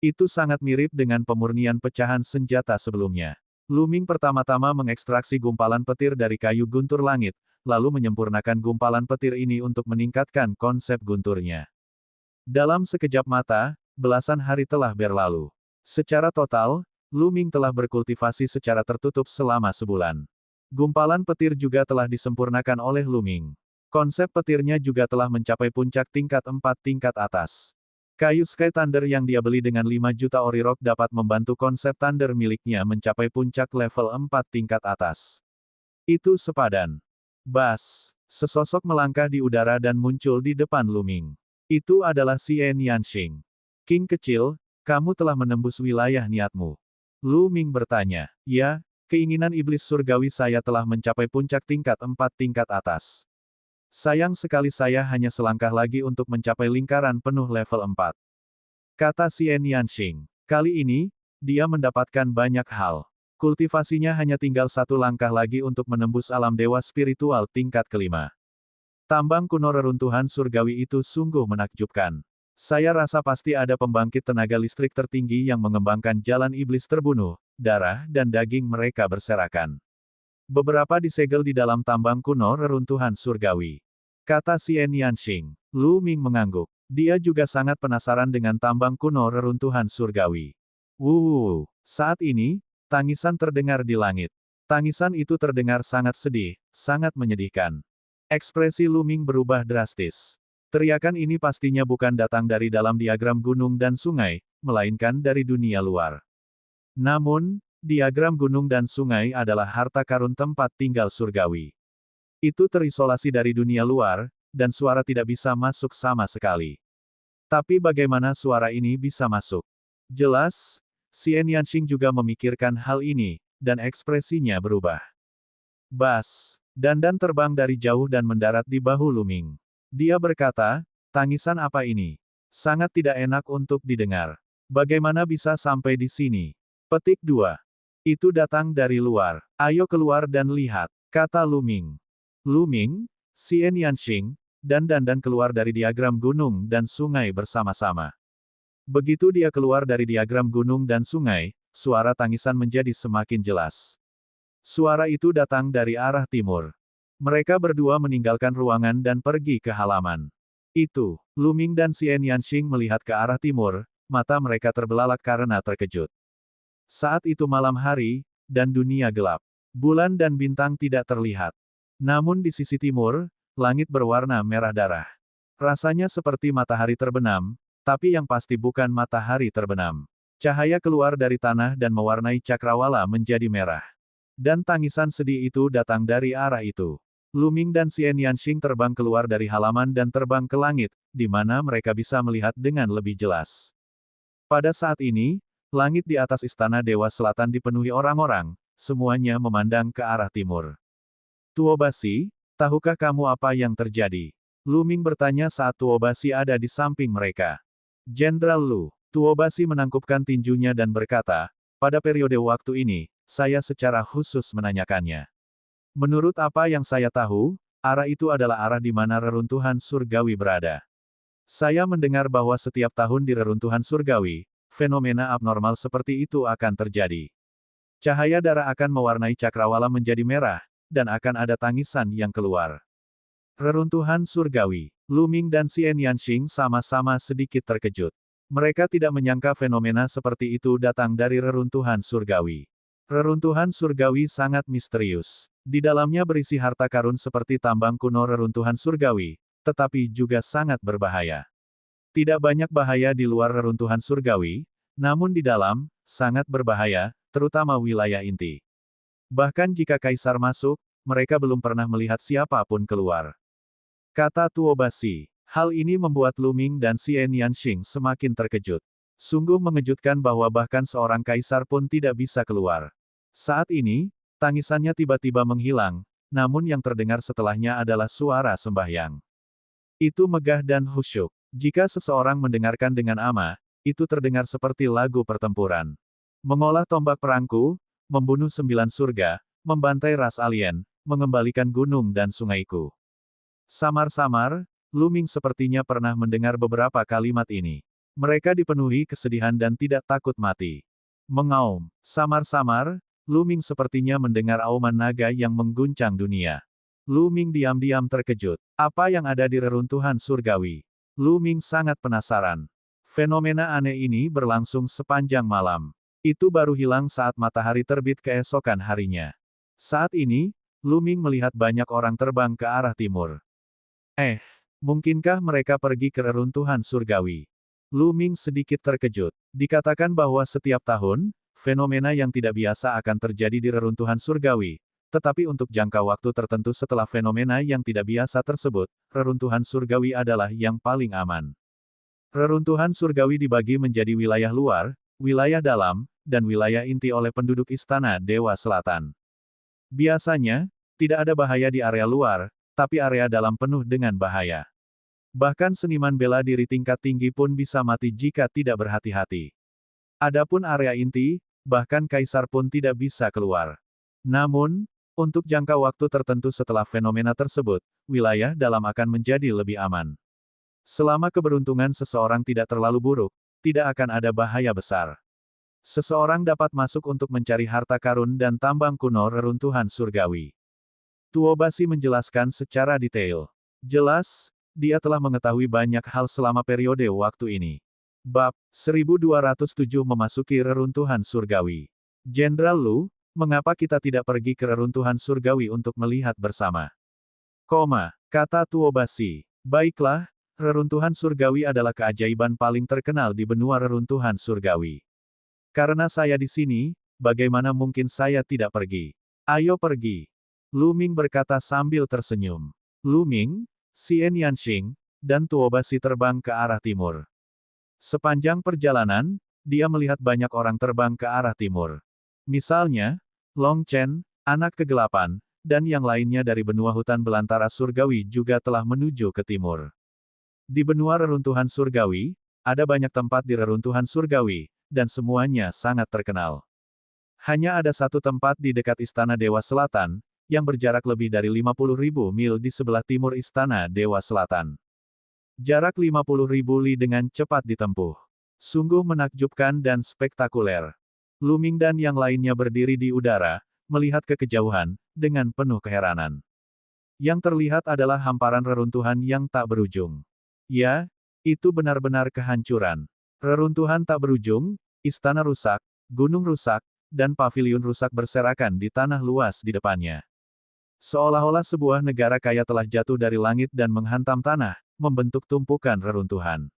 Speaker 1: Itu sangat mirip dengan pemurnian pecahan senjata sebelumnya. Lu Ming pertama-tama mengekstraksi gumpalan petir dari kayu guntur langit, lalu menyempurnakan gumpalan petir ini untuk meningkatkan konsep gunturnya. Dalam sekejap mata, belasan hari telah berlalu. Secara total, Lu Ming telah berkultivasi secara tertutup selama sebulan. Gumpalan petir juga telah disempurnakan oleh Lu Ming. Konsep petirnya juga telah mencapai puncak tingkat 4 tingkat atas. Kayu Sky Thunder yang dia beli dengan 5 juta ori rock dapat membantu konsep Thunder miliknya mencapai puncak level 4 tingkat atas. Itu sepadan. Bas! Sesosok melangkah di udara dan muncul di depan Lu Ming. Itu adalah Xian Yanxing. King kecil, kamu telah menembus wilayah niatmu. Lu Ming bertanya. Ya, keinginan iblis surgawi saya telah mencapai puncak tingkat 4 tingkat atas. Sayang sekali saya hanya selangkah lagi untuk mencapai lingkaran penuh level 4. Kata Xian Yanxing. Kali ini, dia mendapatkan banyak hal. Kultivasinya hanya tinggal satu langkah lagi untuk menembus alam dewa spiritual tingkat kelima. Tambang kuno reruntuhan surgawi itu sungguh menakjubkan. Saya rasa pasti ada pembangkit tenaga listrik tertinggi yang mengembangkan jalan iblis terbunuh, darah dan daging mereka berserakan. Beberapa disegel di dalam tambang kuno reruntuhan surgawi. Kata Xian Yanxing. Lu Ming mengangguk. Dia juga sangat penasaran dengan tambang kuno reruntuhan surgawi. Wuh, saat ini, tangisan terdengar di langit. Tangisan itu terdengar sangat sedih, sangat menyedihkan. Ekspresi Lu Ming berubah drastis. Teriakan ini pastinya bukan datang dari dalam diagram gunung dan sungai, melainkan dari dunia luar. Namun, diagram gunung dan sungai adalah harta karun tempat tinggal surgawi. Itu terisolasi dari dunia luar, dan suara tidak bisa masuk sama sekali. Tapi bagaimana suara ini bisa masuk? Jelas, Xian Yanxing juga memikirkan hal ini, dan ekspresinya berubah. Bas! Dandan terbang dari jauh dan mendarat di bahu Lu Ming. Dia berkata, tangisan apa ini? Sangat tidak enak untuk didengar. Bagaimana bisa sampai di sini? Petik 2. Itu datang dari luar. Ayo keluar dan lihat, kata Lu Ming. Lu Ming, Xian Yanxing, dan Dandan keluar dari diagram gunung dan sungai bersama-sama. Begitu dia keluar dari diagram gunung dan sungai, suara tangisan menjadi semakin jelas. Suara itu datang dari arah timur. Mereka berdua meninggalkan ruangan dan pergi ke halaman. Itu, Lu Ming dan Xian Yanxing melihat ke arah timur, mata mereka terbelalak karena terkejut. Saat itu malam hari, dan dunia gelap. Bulan dan bintang tidak terlihat. Namun di sisi timur, langit berwarna merah darah. Rasanya seperti matahari terbenam, tapi yang pasti bukan matahari terbenam. Cahaya keluar dari tanah dan mewarnai cakrawala menjadi merah. Dan tangisan sedih itu datang dari arah itu. Lu Ming dan Xian Yanxing terbang keluar dari halaman dan terbang ke langit, di mana mereka bisa melihat dengan lebih jelas. Pada saat ini, langit di atas istana Dewa Selatan dipenuhi orang-orang, semuanya memandang ke arah timur. Tuobasi, tahukah kamu apa yang terjadi? Lu Ming bertanya saat Tuobasi ada di samping mereka. Jenderal Lu, Tuobasi menangkupkan tinjunya dan berkata, pada periode waktu ini, saya secara khusus menanyakannya. Menurut apa yang saya tahu, arah itu adalah arah di mana reruntuhan surgawi berada. Saya mendengar bahwa setiap tahun di reruntuhan surgawi, fenomena abnormal seperti itu akan terjadi. Cahaya darah akan mewarnai cakrawala menjadi merah, dan akan ada tangisan yang keluar. Reruntuhan surgawi. Lu Ming dan Xian Yanxing sama-sama sedikit terkejut. Mereka tidak menyangka fenomena seperti itu datang dari reruntuhan surgawi. Reruntuhan surgawi sangat misterius. Di dalamnya berisi harta karun seperti tambang kuno reruntuhan surgawi, tetapi juga sangat berbahaya. Tidak banyak bahaya di luar reruntuhan surgawi, namun di dalam, sangat berbahaya, terutama wilayah inti. Bahkan jika kaisar masuk, mereka belum pernah melihat siapapun keluar. Kata Tuobasi. Hal ini membuat Lu Ming dan Xie Nianxing semakin terkejut. Sungguh mengejutkan bahwa bahkan seorang kaisar pun tidak bisa keluar. Saat ini, tangisannya tiba-tiba menghilang, namun yang terdengar setelahnya adalah suara sembahyang. Itu megah dan khusyuk. Jika seseorang mendengarkan dengan ama, itu terdengar seperti lagu pertempuran. Mengolah tombak perangku, membunuh 9 surga, membantai ras alien, mengembalikan gunung dan sungaiku. Samar-samar, Lu Ming sepertinya pernah mendengar beberapa kalimat ini. Mereka dipenuhi kesedihan dan tidak takut mati. Mengaum. Samar-samar, Lu Ming sepertinya mendengar auman naga yang mengguncang dunia. Lu Ming diam-diam terkejut. Apa yang ada di reruntuhan surgawi? Lu Ming sangat penasaran. Fenomena aneh ini berlangsung sepanjang malam. Itu baru hilang saat matahari terbit keesokan harinya. Saat ini, Lu Ming melihat banyak orang terbang ke arah timur. Mungkinkah mereka pergi ke reruntuhan surgawi? Lu Ming sedikit terkejut. Dikatakan bahwa setiap tahun, fenomena yang tidak biasa akan terjadi di reruntuhan surgawi. Tetapi untuk jangka waktu tertentu setelah fenomena yang tidak biasa tersebut, reruntuhan surgawi adalah yang paling aman. Reruntuhan surgawi dibagi menjadi wilayah luar, wilayah dalam, dan wilayah inti oleh penduduk Istana Dewa Selatan. Biasanya, tidak ada bahaya di area luar, tapi area dalam penuh dengan bahaya. Bahkan seniman bela diri tingkat tinggi pun bisa mati jika tidak berhati-hati. Adapun area inti, bahkan kaisar pun tidak bisa keluar. Namun, untuk jangka waktu tertentu setelah fenomena tersebut, wilayah dalam akan menjadi lebih aman. Selama keberuntungan seseorang tidak terlalu buruk, tidak akan ada bahaya besar. Seseorang dapat masuk untuk mencari harta karun dan tambang kuno reruntuhan surgawi. Tuobasi menjelaskan secara detail. Jelas, dia telah mengetahui banyak hal selama periode waktu ini. Bab 1207 memasuki reruntuhan surgawi. Jenderal Lu, mengapa kita tidak pergi ke reruntuhan surgawi untuk melihat bersama? Kata Tuobasi. Baiklah, reruntuhan surgawi adalah keajaiban paling terkenal di benua reruntuhan surgawi. Karena saya di sini, bagaimana mungkin saya tidak pergi? Ayo pergi. Lu Ming berkata sambil tersenyum. Lu Ming, Xie Nianxing, dan Tuobasi terbang ke arah timur. Sepanjang perjalanan, dia melihat banyak orang terbang ke arah timur. Misalnya, Long Chen, anak kegelapan, dan yang lainnya dari benua hutan belantara surgawi juga telah menuju ke timur. Di benua reruntuhan surgawi, ada banyak tempat di reruntuhan surgawi, dan semuanya sangat terkenal. Hanya ada satu tempat di dekat Istana Dewa Selatan, yang berjarak lebih dari 50.000 mil di sebelah timur Istana Dewa Selatan. Jarak 50.000 li dengan cepat ditempuh. Sungguh menakjubkan dan spektakuler. Lu Ming dan yang lainnya berdiri di udara, melihat ke kejauhan, dengan penuh keheranan. Yang terlihat adalah hamparan reruntuhan yang tak berujung. Ya, itu benar-benar kehancuran. Reruntuhan tak berujung, istana rusak, gunung rusak, dan paviliun rusak berserakan di tanah luas di depannya. Seolah-olah sebuah negara kaya telah jatuh dari langit dan menghantam tanah, membentuk tumpukan reruntuhan.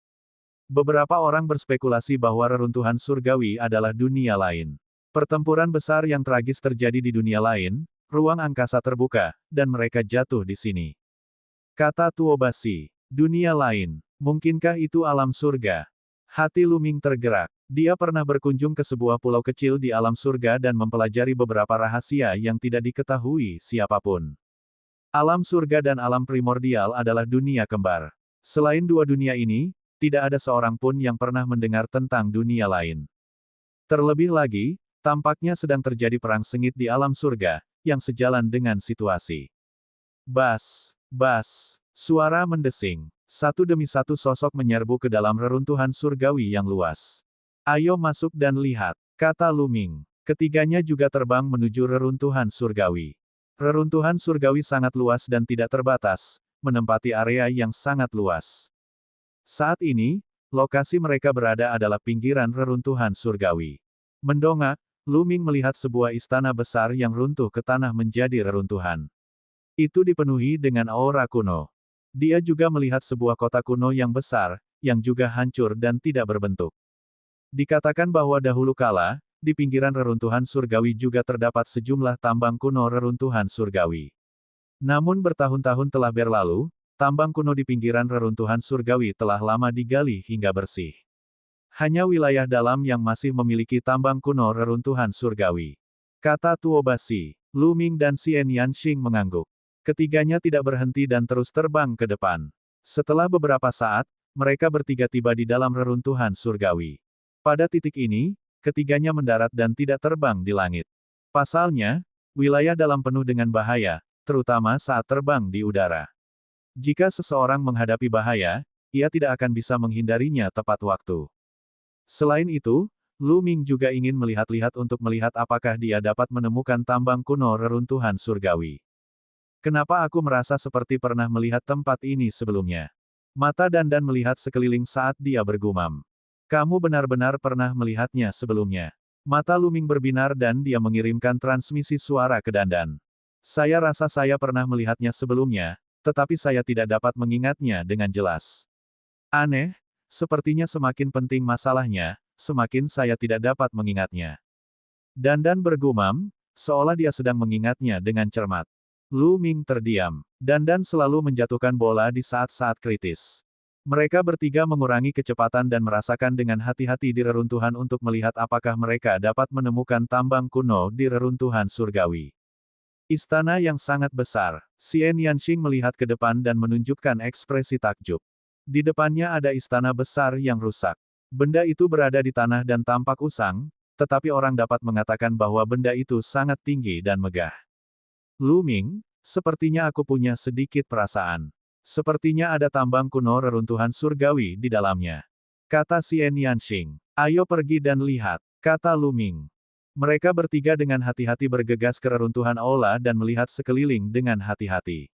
Speaker 1: Beberapa orang berspekulasi bahwa reruntuhan surgawi adalah dunia lain. Pertempuran besar yang tragis terjadi di dunia lain, ruang angkasa terbuka, dan mereka jatuh di sini. Kata Tuobasi. Dunia lain. Mungkinkah itu alam surga? Hati Lu Ming tergerak. Dia pernah berkunjung ke sebuah pulau kecil di alam surga dan mempelajari beberapa rahasia yang tidak diketahui siapapun. Alam surga dan alam primordial adalah dunia kembar. Selain dua dunia ini, tidak ada seorang pun yang pernah mendengar tentang dunia lain. Terlebih lagi, tampaknya sedang terjadi perang sengit di alam surga, yang sejalan dengan situasi. Bas, suara mendesing. Satu demi satu sosok menyerbu ke dalam reruntuhan surgawi yang luas. Ayo masuk dan lihat, kata Lu Ming. Ketiganya juga terbang menuju reruntuhan surgawi. Reruntuhan surgawi sangat luas dan tidak terbatas, menempati area yang sangat luas. Saat ini, lokasi mereka berada adalah pinggiran reruntuhan surgawi. Mendongak, Lu Ming melihat sebuah istana besar yang runtuh ke tanah menjadi reruntuhan. Itu dipenuhi dengan aura kuno. Dia juga melihat sebuah kota kuno yang besar, yang juga hancur dan tidak berbentuk. Dikatakan bahwa dahulu kala, di pinggiran reruntuhan surgawi juga terdapat sejumlah tambang kuno reruntuhan surgawi. Namun bertahun-tahun telah berlalu, tambang kuno di pinggiran reruntuhan surgawi telah lama digali hingga bersih. Hanya wilayah dalam yang masih memiliki tambang kuno reruntuhan surgawi. Kata Tuo Basi. Lu Ming dan Xian Yanxing mengangguk. Ketiganya tidak berhenti dan terus terbang ke depan. Setelah beberapa saat, mereka bertiga tiba di dalam reruntuhan surgawi. Pada titik ini, ketiganya mendarat dan tidak terbang di langit. Pasalnya, wilayah dalam penuh dengan bahaya, terutama saat terbang di udara. Jika seseorang menghadapi bahaya, ia tidak akan bisa menghindarinya tepat waktu. Selain itu, Lu Ming juga ingin melihat-lihat untuk melihat apakah dia dapat menemukan tambang kuno reruntuhan surgawi. Kenapa aku merasa seperti pernah melihat tempat ini sebelumnya? Mata Dandan melihat sekeliling saat dia bergumam. Kamu benar-benar pernah melihatnya sebelumnya. Mata Lu Ming berbinar dan dia mengirimkan transmisi suara ke Dandan. Saya rasa saya pernah melihatnya sebelumnya, tetapi saya tidak dapat mengingatnya dengan jelas. Aneh, sepertinya semakin penting masalahnya, semakin saya tidak dapat mengingatnya. Dandan bergumam, seolah dia sedang mengingatnya dengan cermat. Lu Ming terdiam. Dandan selalu menjatuhkan bola di saat-saat kritis. Mereka bertiga mengurangi kecepatan dan merasakan dengan hati-hati di reruntuhan untuk melihat apakah mereka dapat menemukan tambang kuno di reruntuhan surgawi. Istana yang sangat besar. Xian Yanxing melihat ke depan dan menunjukkan ekspresi takjub. Di depannya ada istana besar yang rusak. Benda itu berada di tanah dan tampak usang, tetapi orang dapat mengatakan bahwa benda itu sangat tinggi dan megah. Lu Ming, sepertinya aku punya sedikit perasaan. Sepertinya ada tambang kuno reruntuhan surgawi di dalamnya. Kata Xian Yanxing. Ayo pergi dan lihat, kata Lu Ming. Mereka bertiga dengan hati-hati bergegas ke reruntuhan aula dan melihat sekeliling dengan hati-hati.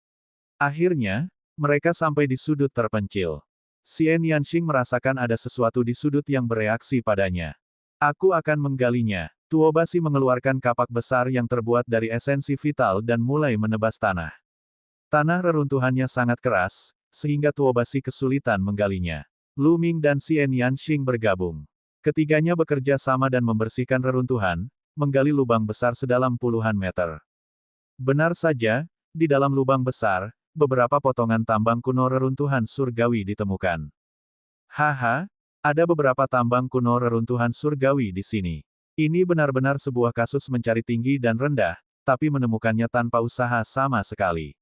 Speaker 1: Akhirnya, mereka sampai di sudut terpencil. Xian Yanxing merasakan ada sesuatu di sudut yang bereaksi padanya. Aku akan menggalinya. Tuo Basi mengeluarkan kapak besar yang terbuat dari esensi vital dan mulai menebas tanah. Tanah reruntuhannya sangat keras, sehingga Tuo Basi kesulitan menggalinya. Lu Ming dan Xian Yanxing bergabung. Ketiganya bekerja sama dan membersihkan reruntuhan, menggali lubang besar sedalam puluhan meter. Benar saja, di dalam lubang besar, beberapa potongan tambang kuno reruntuhan surgawi ditemukan. Haha, ada beberapa tambang kuno reruntuhan surgawi di sini. Ini benar-benar sebuah kasus mencari tinggi dan rendah, tapi menemukannya tanpa usaha sama sekali.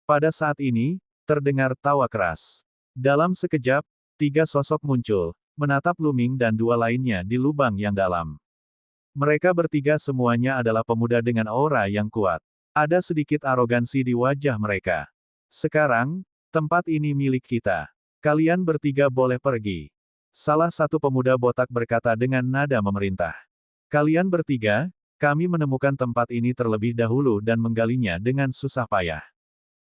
Speaker 1: Pada saat ini, terdengar tawa keras. Dalam sekejap, tiga sosok muncul, menatap Lu Ming dan dua lainnya di lubang yang dalam. Mereka bertiga semuanya adalah pemuda dengan aura yang kuat. Ada sedikit arogansi di wajah mereka. Sekarang, tempat ini milik kita. Kalian bertiga boleh pergi. Salah satu pemuda botak berkata dengan nada memerintah. Kalian bertiga, kami menemukan tempat ini terlebih dahulu dan menggalinya dengan susah payah.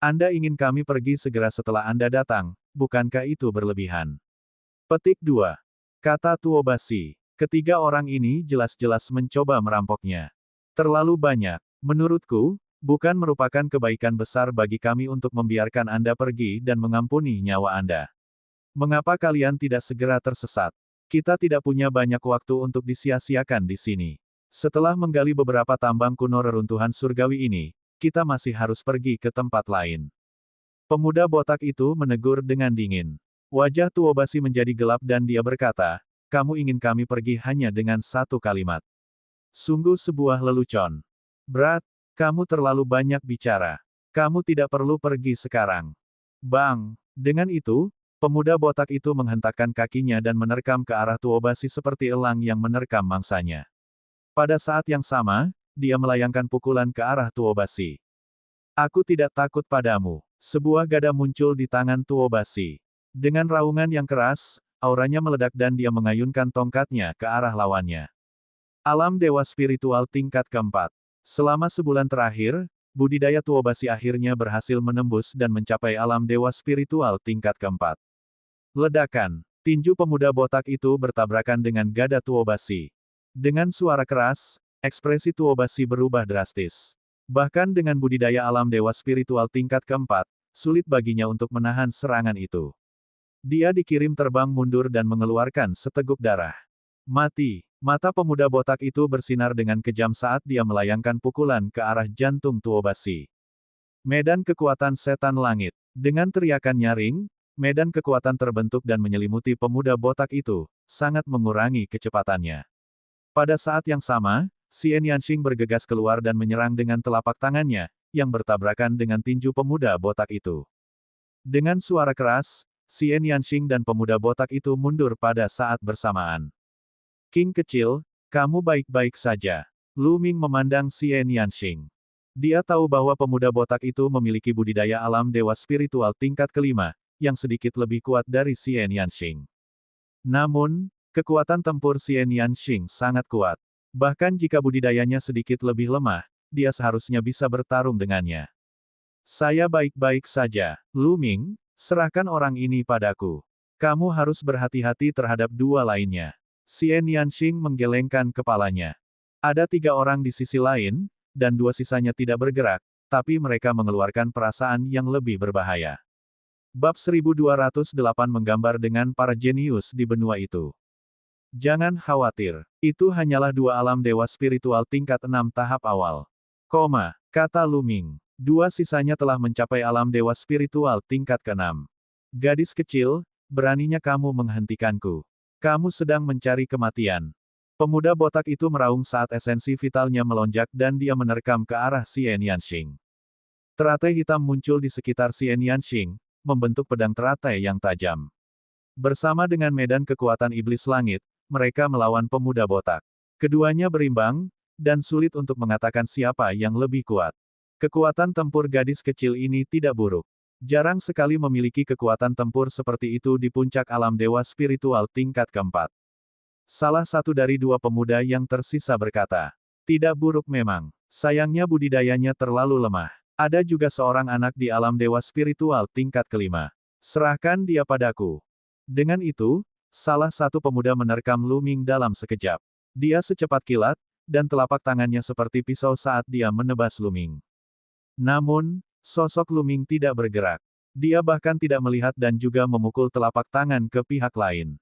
Speaker 1: Anda ingin kami pergi segera setelah Anda datang, bukankah itu berlebihan? Petik 2. Kata Tuo Basi. Ketiga orang ini jelas-jelas mencoba merampoknya. Terlalu banyak. Menurutku, bukan merupakan kebaikan besar bagi kami untuk membiarkan Anda pergi dan mengampuni nyawa Anda. Mengapa kalian tidak segera tersesat? Kita tidak punya banyak waktu untuk disia-siakan di sini. Setelah menggali beberapa tambang kuno reruntuhan surgawi ini, kita masih harus pergi ke tempat lain. Pemuda botak itu menegur dengan dingin. Wajah Tuo Basi menjadi gelap dan dia berkata, kamu ingin kami pergi hanya dengan satu kalimat. Sungguh sebuah lelucon. Berat. Kamu terlalu banyak bicara. Kamu tidak perlu pergi sekarang. Bang! Dengan itu, pemuda botak itu menghentakkan kakinya dan menerkam ke arah Tuo Basi seperti elang yang menerkam mangsanya. Pada saat yang sama, dia melayangkan pukulan ke arah Tuo Basi. Aku tidak takut padamu. Sebuah gada muncul di tangan Tuo Basi. Dengan raungan yang keras, auranya meledak dan dia mengayunkan tongkatnya ke arah lawannya. Alam Dewa Spiritual tingkat keempat. Selama sebulan terakhir, budidaya Tuo Basi akhirnya berhasil menembus dan mencapai alam dewa spiritual tingkat keempat. Ledakan. Tinju pemuda botak itu bertabrakan dengan gada Tuo Basi. Dengan suara keras, ekspresi Tuo Basi berubah drastis. Bahkan dengan budidaya alam dewa spiritual tingkat keempat, sulit baginya untuk menahan serangan itu. Dia dikirim terbang mundur dan mengeluarkan seteguk darah. Mati. Mata pemuda botak itu bersinar dengan kejam saat dia melayangkan pukulan ke arah jantung Tuobasi. Medan kekuatan setan langit. Dengan teriakan nyaring, medan kekuatan terbentuk dan menyelimuti pemuda botak itu, sangat mengurangi kecepatannya. Pada saat yang sama, Xian Yanxing bergegas keluar dan menyerang dengan telapak tangannya, yang bertabrakan dengan tinju pemuda botak itu. Dengan suara keras, Xian Yanxing dan pemuda botak itu mundur pada saat bersamaan. King kecil, kamu baik-baik saja. Lu Ming memandang Xian Yanxing. Dia tahu bahwa pemuda botak itu memiliki budidaya alam dewa spiritual tingkat kelima, yang sedikit lebih kuat dari Xian Yanxing. Namun, kekuatan tempur Xian Yanxing sangat kuat. Bahkan jika budidayanya sedikit lebih lemah, dia seharusnya bisa bertarung dengannya. Saya baik-baik saja. Lu Ming, serahkan orang ini padaku. Kamu harus berhati-hati terhadap dua lainnya. Xian Yanxing menggelengkan kepalanya. Ada 3 orang di sisi lain, dan 2 sisanya tidak bergerak, tapi mereka mengeluarkan perasaan yang lebih berbahaya. Bab 1208 menggambar dengan para jenius di benua itu. Jangan khawatir, itu hanyalah 2 alam dewa spiritual tingkat 6 tahap awal. Kata Lu Ming. 2 sisanya telah mencapai alam dewa spiritual tingkat ke-6. Gadis kecil, beraninya kamu menghentikanku. Kamu sedang mencari kematian. Pemuda botak itu meraung saat esensi vitalnya melonjak dan dia menerkam ke arah Xian Yanxing. Teratai hitam muncul di sekitar Xian Yanxing, membentuk pedang teratai yang tajam. Bersama dengan medan kekuatan iblis langit, mereka melawan pemuda botak. Keduanya berimbang, dan sulit untuk mengatakan siapa yang lebih kuat. Kekuatan tempur gadis kecil ini tidak buruk. Jarang sekali memiliki kekuatan tempur seperti itu di puncak alam dewa spiritual tingkat keempat. Salah satu dari 2 pemuda yang tersisa berkata, tidak buruk memang. Sayangnya budidayanya terlalu lemah. Ada juga seorang anak di alam dewa spiritual tingkat kelima. Serahkan dia padaku. Dengan itu, salah satu pemuda menerkam Lu Ming dalam sekejap. Dia secepat kilat, dan telapak tangannya seperti pisau saat dia menebas Lu Ming. Namun, sosok Lu Ming tidak bergerak. Dia bahkan tidak melihat dan juga memukul telapak tangan ke pihak lain.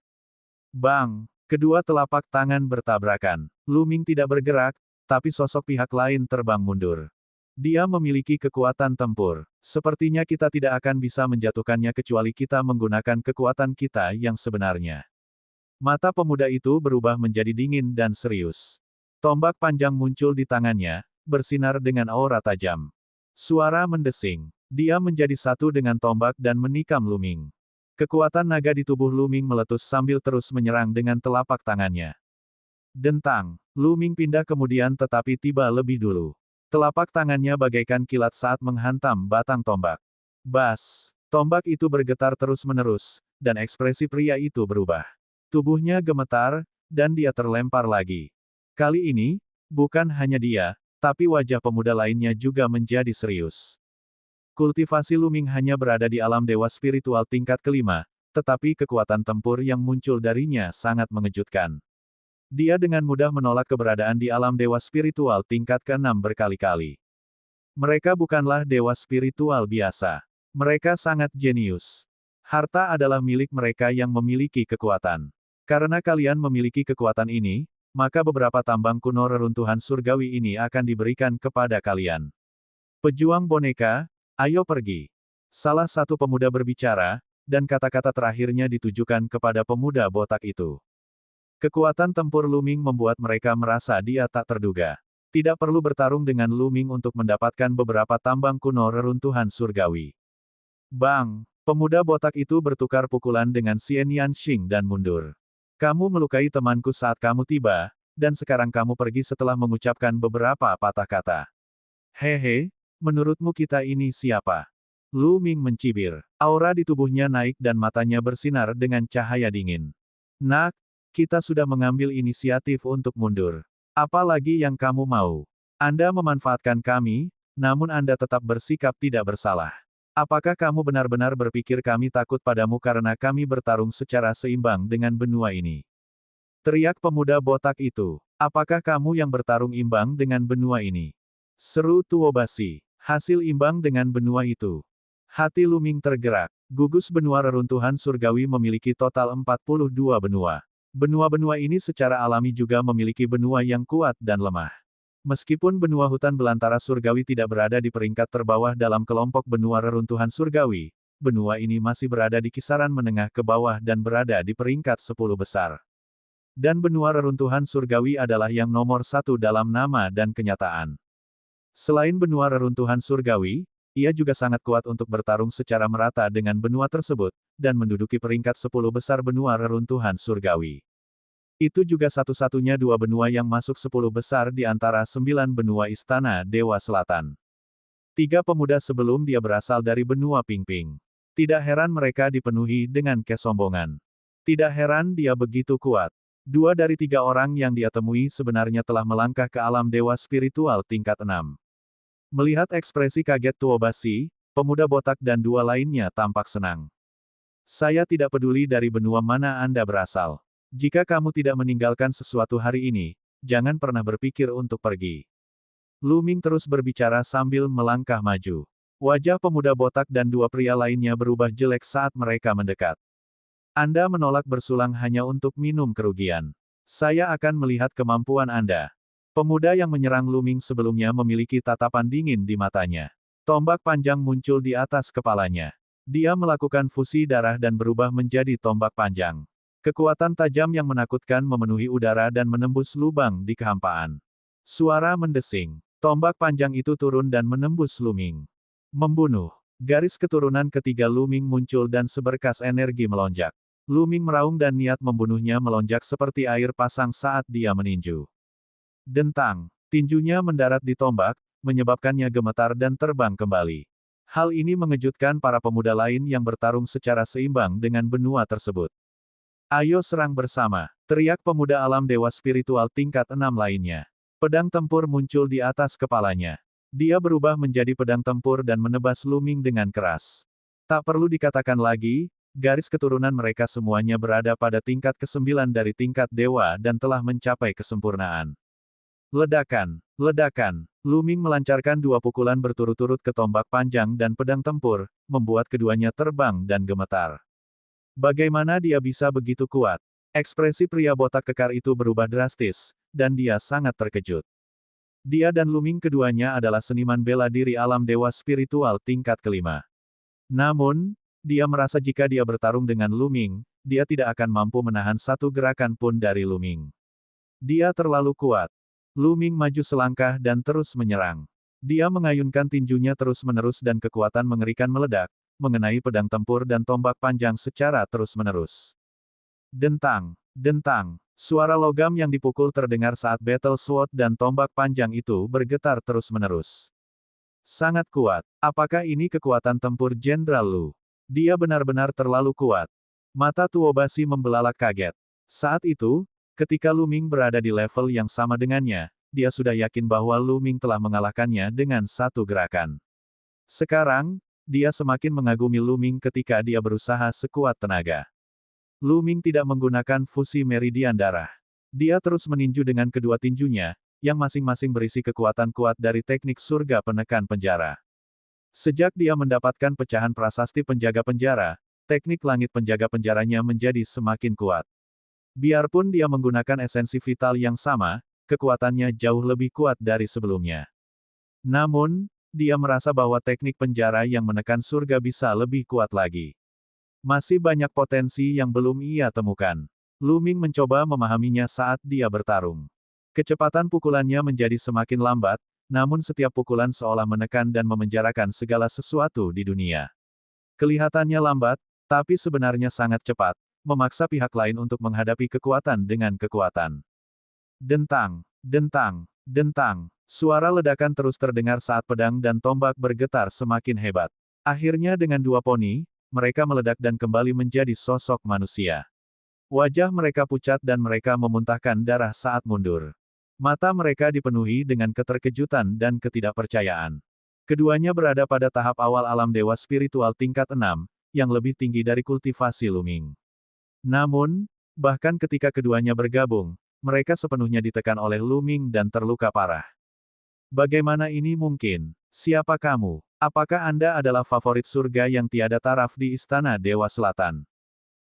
Speaker 1: Bang! Kedua telapak tangan bertabrakan. Lu Ming tidak bergerak, tapi sosok pihak lain terbang mundur. Dia memiliki kekuatan tempur. Sepertinya kita tidak akan bisa menjatuhkannya kecuali kita menggunakan kekuatan kita yang sebenarnya. Mata pemuda itu berubah menjadi dingin dan serius. Tombak panjang muncul di tangannya, bersinar dengan aura tajam. Suara mendesing. Dia menjadi satu dengan tombak dan menikam Lu Ming. Kekuatan naga di tubuh Lu Ming meletus sambil terus menyerang dengan telapak tangannya. Dentang. Lu Ming pindah kemudian tetapi tiba lebih dulu. Telapak tangannya bagaikan kilat saat menghantam batang tombak. Bas! Tombak itu bergetar terus-menerus, dan ekspresi pria itu berubah. Tubuhnya gemetar, dan dia terlempar lagi. Kali ini, bukan hanya dia, tapi wajah pemuda lainnya juga menjadi serius. Kultivasi Lu Ming hanya berada di alam dewa spiritual tingkat kelima, tetapi kekuatan tempur yang muncul darinya sangat mengejutkan. Dia dengan mudah menolak keberadaan di alam dewa spiritual tingkat ke-6 berkali-kali. Mereka bukanlah dewa spiritual biasa. Mereka sangat jenius. Harta adalah milik mereka yang memiliki kekuatan. Karena kalian memiliki kekuatan ini, maka beberapa tambang kuno reruntuhan surgawi ini akan diberikan kepada kalian. Pejuang boneka, ayo pergi. Salah satu pemuda berbicara, dan kata-kata terakhirnya ditujukan kepada pemuda botak itu. Kekuatan tempur Lu Ming membuat mereka merasa dia tak terduga. Tidak perlu bertarung dengan Lu Ming untuk mendapatkan beberapa tambang kuno reruntuhan surgawi. Bang! Pemuda botak itu bertukar pukulan dengan Xian Yanxing dan mundur. Kamu melukai temanku saat kamu tiba, dan sekarang kamu pergi setelah mengucapkan beberapa patah kata. Hehe, menurutmu kita ini siapa? Lu Ming mencibir. Aura di tubuhnya naik dan matanya bersinar dengan cahaya dingin. Nak, kita sudah mengambil inisiatif untuk mundur. Apalagi yang kamu mau? Anda memanfaatkan kami, namun Anda tetap bersikap tidak bersalah. Apakah kamu benar-benar berpikir kami takut padamu karena kami bertarung secara seimbang dengan benua ini? Teriak pemuda botak itu. Apakah kamu yang bertarung imbang dengan benua ini? Seru Tuobasi. Hasil imbang dengan benua itu. Hati Lu Ming tergerak. Gugus benua reruntuhan surgawi memiliki total 42 benua. Benua-benua ini secara alami juga memiliki benua yang kuat dan lemah. Meskipun benua hutan belantara surgawi tidak berada di peringkat terbawah dalam kelompok benua reruntuhan surgawi, benua ini masih berada di kisaran menengah ke bawah dan berada di peringkat 10 besar. Dan benua reruntuhan surgawi adalah yang nomor satu dalam nama dan kenyataan. Selain benua reruntuhan surgawi, ia juga sangat kuat untuk bertarung secara merata dengan benua tersebut, dan menduduki peringkat 10 besar benua reruntuhan surgawi. Itu juga satu-satunya dua benua yang masuk 10 besar di antara 9 benua Istana Dewa Selatan. 3 pemuda sebelum dia berasal dari benua Pingping. Tidak heran mereka dipenuhi dengan kesombongan. Tidak heran dia begitu kuat. 2 dari 3 orang yang dia temui sebenarnya telah melangkah ke alam dewa spiritual tingkat 6. Melihat ekspresi kaget Tuobasi, pemuda botak dan 2 lainnya tampak senang. Saya tidak peduli dari benua mana Anda berasal. Jika kamu tidak meninggalkan sesuatu hari ini, jangan pernah berpikir untuk pergi. Lu Ming terus berbicara sambil melangkah maju. Wajah pemuda botak dan 2 pria lainnya berubah jelek saat mereka mendekat. Anda menolak bersulang hanya untuk minum kerugian. Saya akan melihat kemampuan Anda. Pemuda yang menyerang Lu Ming sebelumnya memiliki tatapan dingin di matanya. Tombak panjang muncul di atas kepalanya. Dia melakukan fusi darah dan berubah menjadi tombak panjang. Kekuatan tajam yang menakutkan memenuhi udara dan menembus lubang di kehampaan. Suara mendesing. Tombak panjang itu turun dan menembus Lu Ming. Membunuh. Garis keturunan ketiga Lu Ming muncul dan seberkas energi melonjak. Lu Ming meraung dan niat membunuhnya melonjak seperti air pasang saat dia meninju. Dentang. Tinjunya mendarat di tombak, menyebabkannya gemetar dan terbang kembali. Hal ini mengejutkan para pemuda lain yang bertarung secara seimbang dengan benua tersebut. Ayo serang bersama, teriak pemuda alam dewa spiritual tingkat 6 lainnya. Pedang tempur muncul di atas kepalanya. Dia berubah menjadi pedang tempur dan menebas Lu Ming dengan keras. Tak perlu dikatakan lagi, garis keturunan mereka semuanya berada pada tingkat ke-9 dari tingkat dewa dan telah mencapai kesempurnaan. Ledakan, ledakan. Lu Ming melancarkan 2 pukulan berturut-turut ke tombak panjang dan pedang tempur, membuat keduanya terbang dan gemetar. Bagaimana dia bisa begitu kuat? Ekspresi pria botak kekar itu berubah drastis, dan dia sangat terkejut. Dia dan Lu Ming keduanya adalah seniman bela diri alam dewa spiritual tingkat ke-5. Namun, dia merasa jika dia bertarung dengan Lu Ming, dia tidak akan mampu menahan satu gerakan pun dari Lu Ming. Dia terlalu kuat. Lu Ming maju selangkah dan terus menyerang. Dia mengayunkan tinjunya terus-menerus dan kekuatan mengerikan meledak, mengenai pedang tempur dan tombak panjang secara terus-menerus. Dentang, dentang. Suara logam yang dipukul terdengar saat battle sword dan tombak panjang itu bergetar terus-menerus. Sangat kuat. Apakah ini kekuatan tempur Jenderal Lu? Dia benar-benar terlalu kuat. Mata Tuobasi membelalak kaget. Saat itu, ketika Lu Ming berada di level yang sama dengannya, dia sudah yakin bahwa Lu Ming telah mengalahkannya dengan satu gerakan. Sekarang, dia semakin mengagumi Lu Ming ketika dia berusaha sekuat tenaga. Lu Ming tidak menggunakan fusi meridian darah. Dia terus meninju dengan kedua tinjunya, yang masing-masing berisi kekuatan kuat dari teknik surga penekan penjara. Sejak dia mendapatkan pecahan prasasti penjaga penjara, teknik langit penjaga penjaranya menjadi semakin kuat. Biarpun dia menggunakan esensi vital yang sama, kekuatannya jauh lebih kuat dari sebelumnya. Namun, dia merasa bahwa teknik penjara yang menekan surga bisa lebih kuat lagi. Masih banyak potensi yang belum ia temukan. Lu Ming mencoba memahaminya saat dia bertarung. Kecepatan pukulannya menjadi semakin lambat, namun setiap pukulan seolah menekan dan memenjarakan segala sesuatu di dunia. Kelihatannya lambat, tapi sebenarnya sangat cepat, memaksa pihak lain untuk menghadapi kekuatan dengan kekuatan. Dentang, dentang, dentang. Suara ledakan terus terdengar saat pedang dan tombak bergetar semakin hebat. Akhirnya dengan 2 poni, mereka meledak dan kembali menjadi sosok manusia. Wajah mereka pucat dan mereka memuntahkan darah saat mundur. Mata mereka dipenuhi dengan keterkejutan dan ketidakpercayaan. Keduanya berada pada tahap awal alam dewa spiritual tingkat 6, yang lebih tinggi dari kultivasi Lu Ming. Namun, bahkan ketika keduanya bergabung, mereka sepenuhnya ditekan oleh Lu Ming dan terluka parah. Bagaimana ini mungkin? Siapa kamu? Apakah Anda adalah favorit surga yang tiada taraf di Istana Dewa Selatan?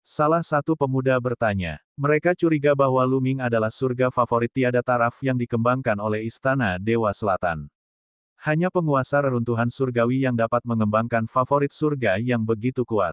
Speaker 1: Salah satu pemuda bertanya. Mereka curiga bahwa Luming adalah surga favorit tiada taraf yang dikembangkan oleh Istana Dewa Selatan. Hanya penguasa reruntuhan surgawi yang dapat mengembangkan favorit surga yang begitu kuat.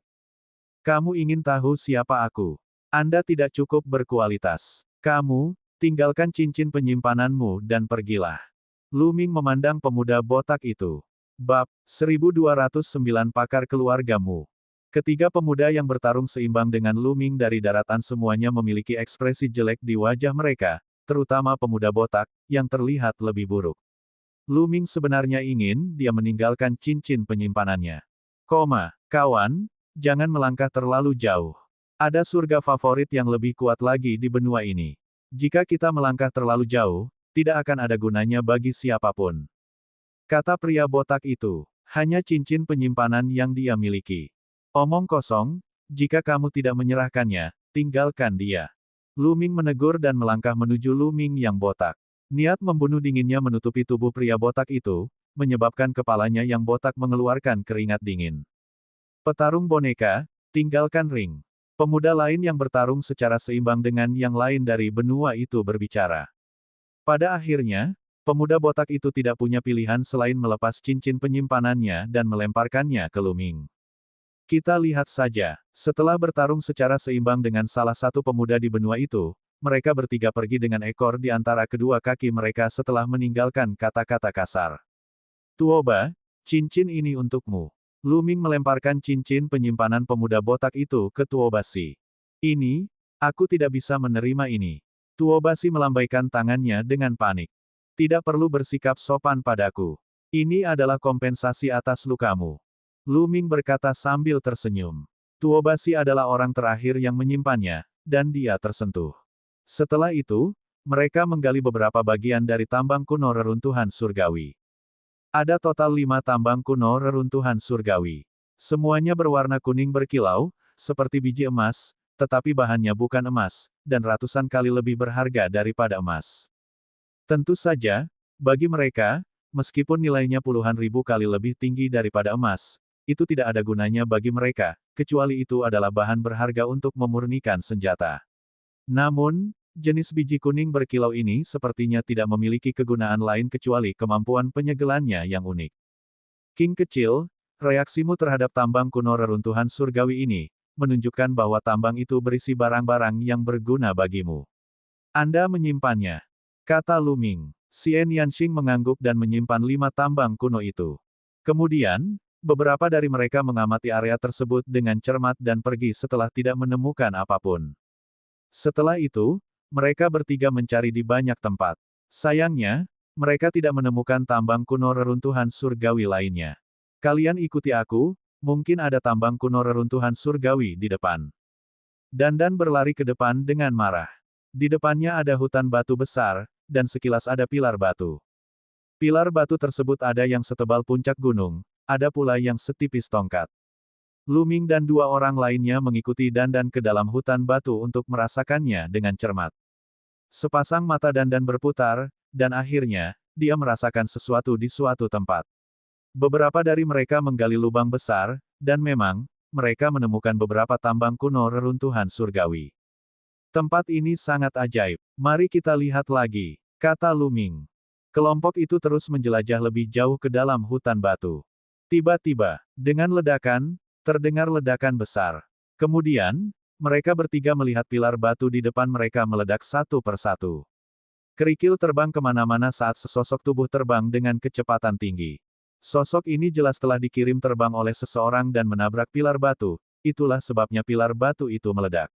Speaker 1: Kamu ingin tahu siapa aku? Anda tidak cukup berkualitas. Kamu, tinggalkan cincin penyimpananmu dan pergilah. Luming memandang pemuda botak itu. Bab 1209 Pakar Keluargamu. Ketiga pemuda yang bertarung seimbang dengan Luming dari daratan semuanya memiliki ekspresi jelek di wajah mereka, terutama pemuda botak, yang terlihat lebih buruk. Luming sebenarnya ingin dia meninggalkan cincin penyimpanannya. Kawan, jangan melangkah terlalu jauh. Ada surga favorit yang lebih kuat lagi di benua ini. Jika kita melangkah terlalu jauh, tidak akan ada gunanya bagi siapapun. Kata pria botak itu, hanya cincin penyimpanan yang dia miliki. Omong kosong, jika kamu tidak menyerahkannya, tinggalkan dia. Luming menegur dan melangkah menuju Luming yang botak. Niat membunuh dinginnya menutupi tubuh pria botak itu, menyebabkan kepalanya yang botak mengeluarkan keringat dingin. Petarung boneka, tinggalkan ring. Pemuda lain yang bertarung secara seimbang dengan yang lain dari benua itu berbicara. Pada akhirnya, pemuda botak itu tidak punya pilihan selain melepas cincin penyimpanannya dan melemparkannya ke Luming. Kita lihat saja, setelah bertarung secara seimbang dengan salah satu pemuda di benua itu, mereka bertiga pergi dengan ekor di antara kedua kaki mereka setelah meninggalkan kata-kata kasar. Tuoba, cincin ini untukmu. Luming melemparkan cincin penyimpanan pemuda botak itu ke Tuobasi. Ini, aku tidak bisa menerima ini. Tuobasi melambaikan tangannya dengan panik. Tidak perlu bersikap sopan padaku. Ini adalah kompensasi atas lukamu. Luming berkata sambil tersenyum. Tuobasi adalah orang terakhir yang menyimpannya, dan dia tersentuh. Setelah itu, mereka menggali beberapa bagian dari tambang kuno reruntuhan surgawi. Ada total 5 tambang kuno reruntuhan surgawi. Semuanya berwarna kuning berkilau, seperti biji emas, tetapi bahannya bukan emas, dan ratusan kali lebih berharga daripada emas. Tentu saja, bagi mereka, meskipun nilainya puluhan ribu kali lebih tinggi daripada emas, itu tidak ada gunanya bagi mereka, kecuali itu adalah bahan berharga untuk memurnikan senjata. Namun, jenis biji kuning berkilau ini sepertinya tidak memiliki kegunaan lain kecuali kemampuan penyegelannya yang unik. King kecil, reaksimu terhadap tambang kuno reruntuhan surgawi ini, menunjukkan bahwa tambang itu berisi barang-barang yang berguna bagimu. Anda menyimpannya, kata Luming. Xian Yanxing mengangguk dan menyimpan 5 tambang kuno itu. Kemudian, beberapa dari mereka mengamati area tersebut dengan cermat dan pergi setelah tidak menemukan apapun. Setelah itu, mereka bertiga mencari di banyak tempat. Sayangnya, mereka tidak menemukan tambang kuno reruntuhan surgawi lainnya. Kalian ikuti aku, mungkin ada tambang kuno reruntuhan surgawi di depan. Dandan berlari ke depan dengan marah. Di depannya ada hutan batu besar, dan sekilas ada pilar batu. Pilar batu tersebut ada yang setebal puncak gunung, ada pula yang setipis tongkat. Luming dan 2 orang lainnya mengikuti Dandan ke dalam hutan batu untuk merasakannya dengan cermat. Sepasang mata Dandan berputar, dan akhirnya, dia merasakan sesuatu di suatu tempat. Beberapa dari mereka menggali lubang besar, dan memang, mereka menemukan beberapa tambang kuno reruntuhan surgawi. Tempat ini sangat ajaib. Mari kita lihat lagi, kata Luming. Kelompok itu terus menjelajah lebih jauh ke dalam hutan batu. Tiba-tiba, dengan ledakan, terdengar ledakan besar. Kemudian, mereka bertiga melihat pilar batu di depan mereka meledak satu persatu. Kerikil terbang kemana-mana saat sesosok tubuh terbang dengan kecepatan tinggi. Sosok ini jelas telah dikirim terbang oleh seseorang dan menabrak pilar batu, itulah sebabnya pilar batu itu meledak.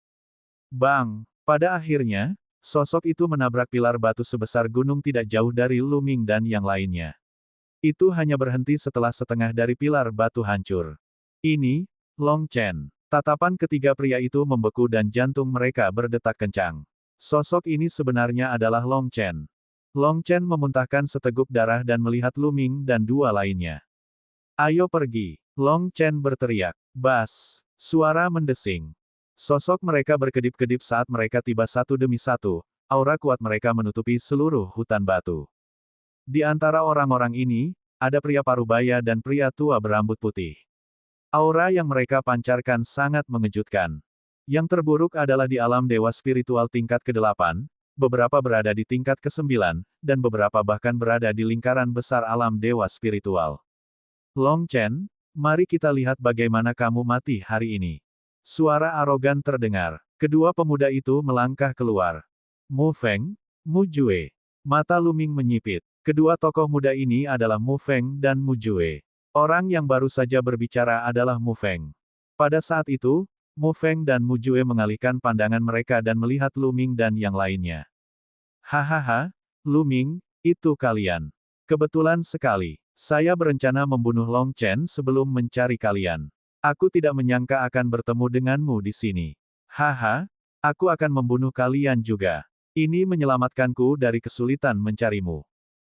Speaker 1: Bang! Pada akhirnya, sosok itu menabrak pilar batu sebesar gunung tidak jauh dari Luming dan yang lainnya. Itu hanya berhenti setelah setengah dari pilar batu hancur. Ini, Long Chen. Tatapan ketiga pria itu membeku dan jantung mereka berdetak kencang. Sosok ini sebenarnya adalah Long Chen. Long Chen memuntahkan seteguk darah dan melihat Luming dan 2 lainnya. Ayo pergi. Long Chen berteriak. Bas. Suara mendesing. Sosok mereka berkedip-kedip saat mereka tiba satu demi satu, aura kuat mereka menutupi seluruh hutan batu. Di antara orang-orang ini, ada pria parubaya dan pria tua berambut putih. Aura yang mereka pancarkan sangat mengejutkan. Yang terburuk adalah di alam dewa spiritual tingkat ke-8, beberapa berada di tingkat ke-9, dan beberapa bahkan berada di lingkaran besar alam dewa spiritual. Long Chen, mari kita lihat bagaimana kamu mati hari ini. Suara arogan terdengar. Kedua pemuda itu melangkah keluar. Mu Feng, Mu Jue. Mata Lu Ming menyipit. Kedua tokoh muda ini adalah Mu Feng dan Mu Jue. Orang yang baru saja berbicara adalah Mu Feng. Pada saat itu, Mu Feng dan Mu Jue mengalihkan pandangan mereka dan melihat Lu Ming dan yang lainnya. Hahaha, Lu Ming, itu kalian. Kebetulan sekali. Saya berencana membunuh Long Chen sebelum mencari kalian. Aku tidak menyangka akan bertemu denganmu di sini. Haha, aku akan membunuh kalian juga. Ini menyelamatkanku dari kesulitan mencarimu.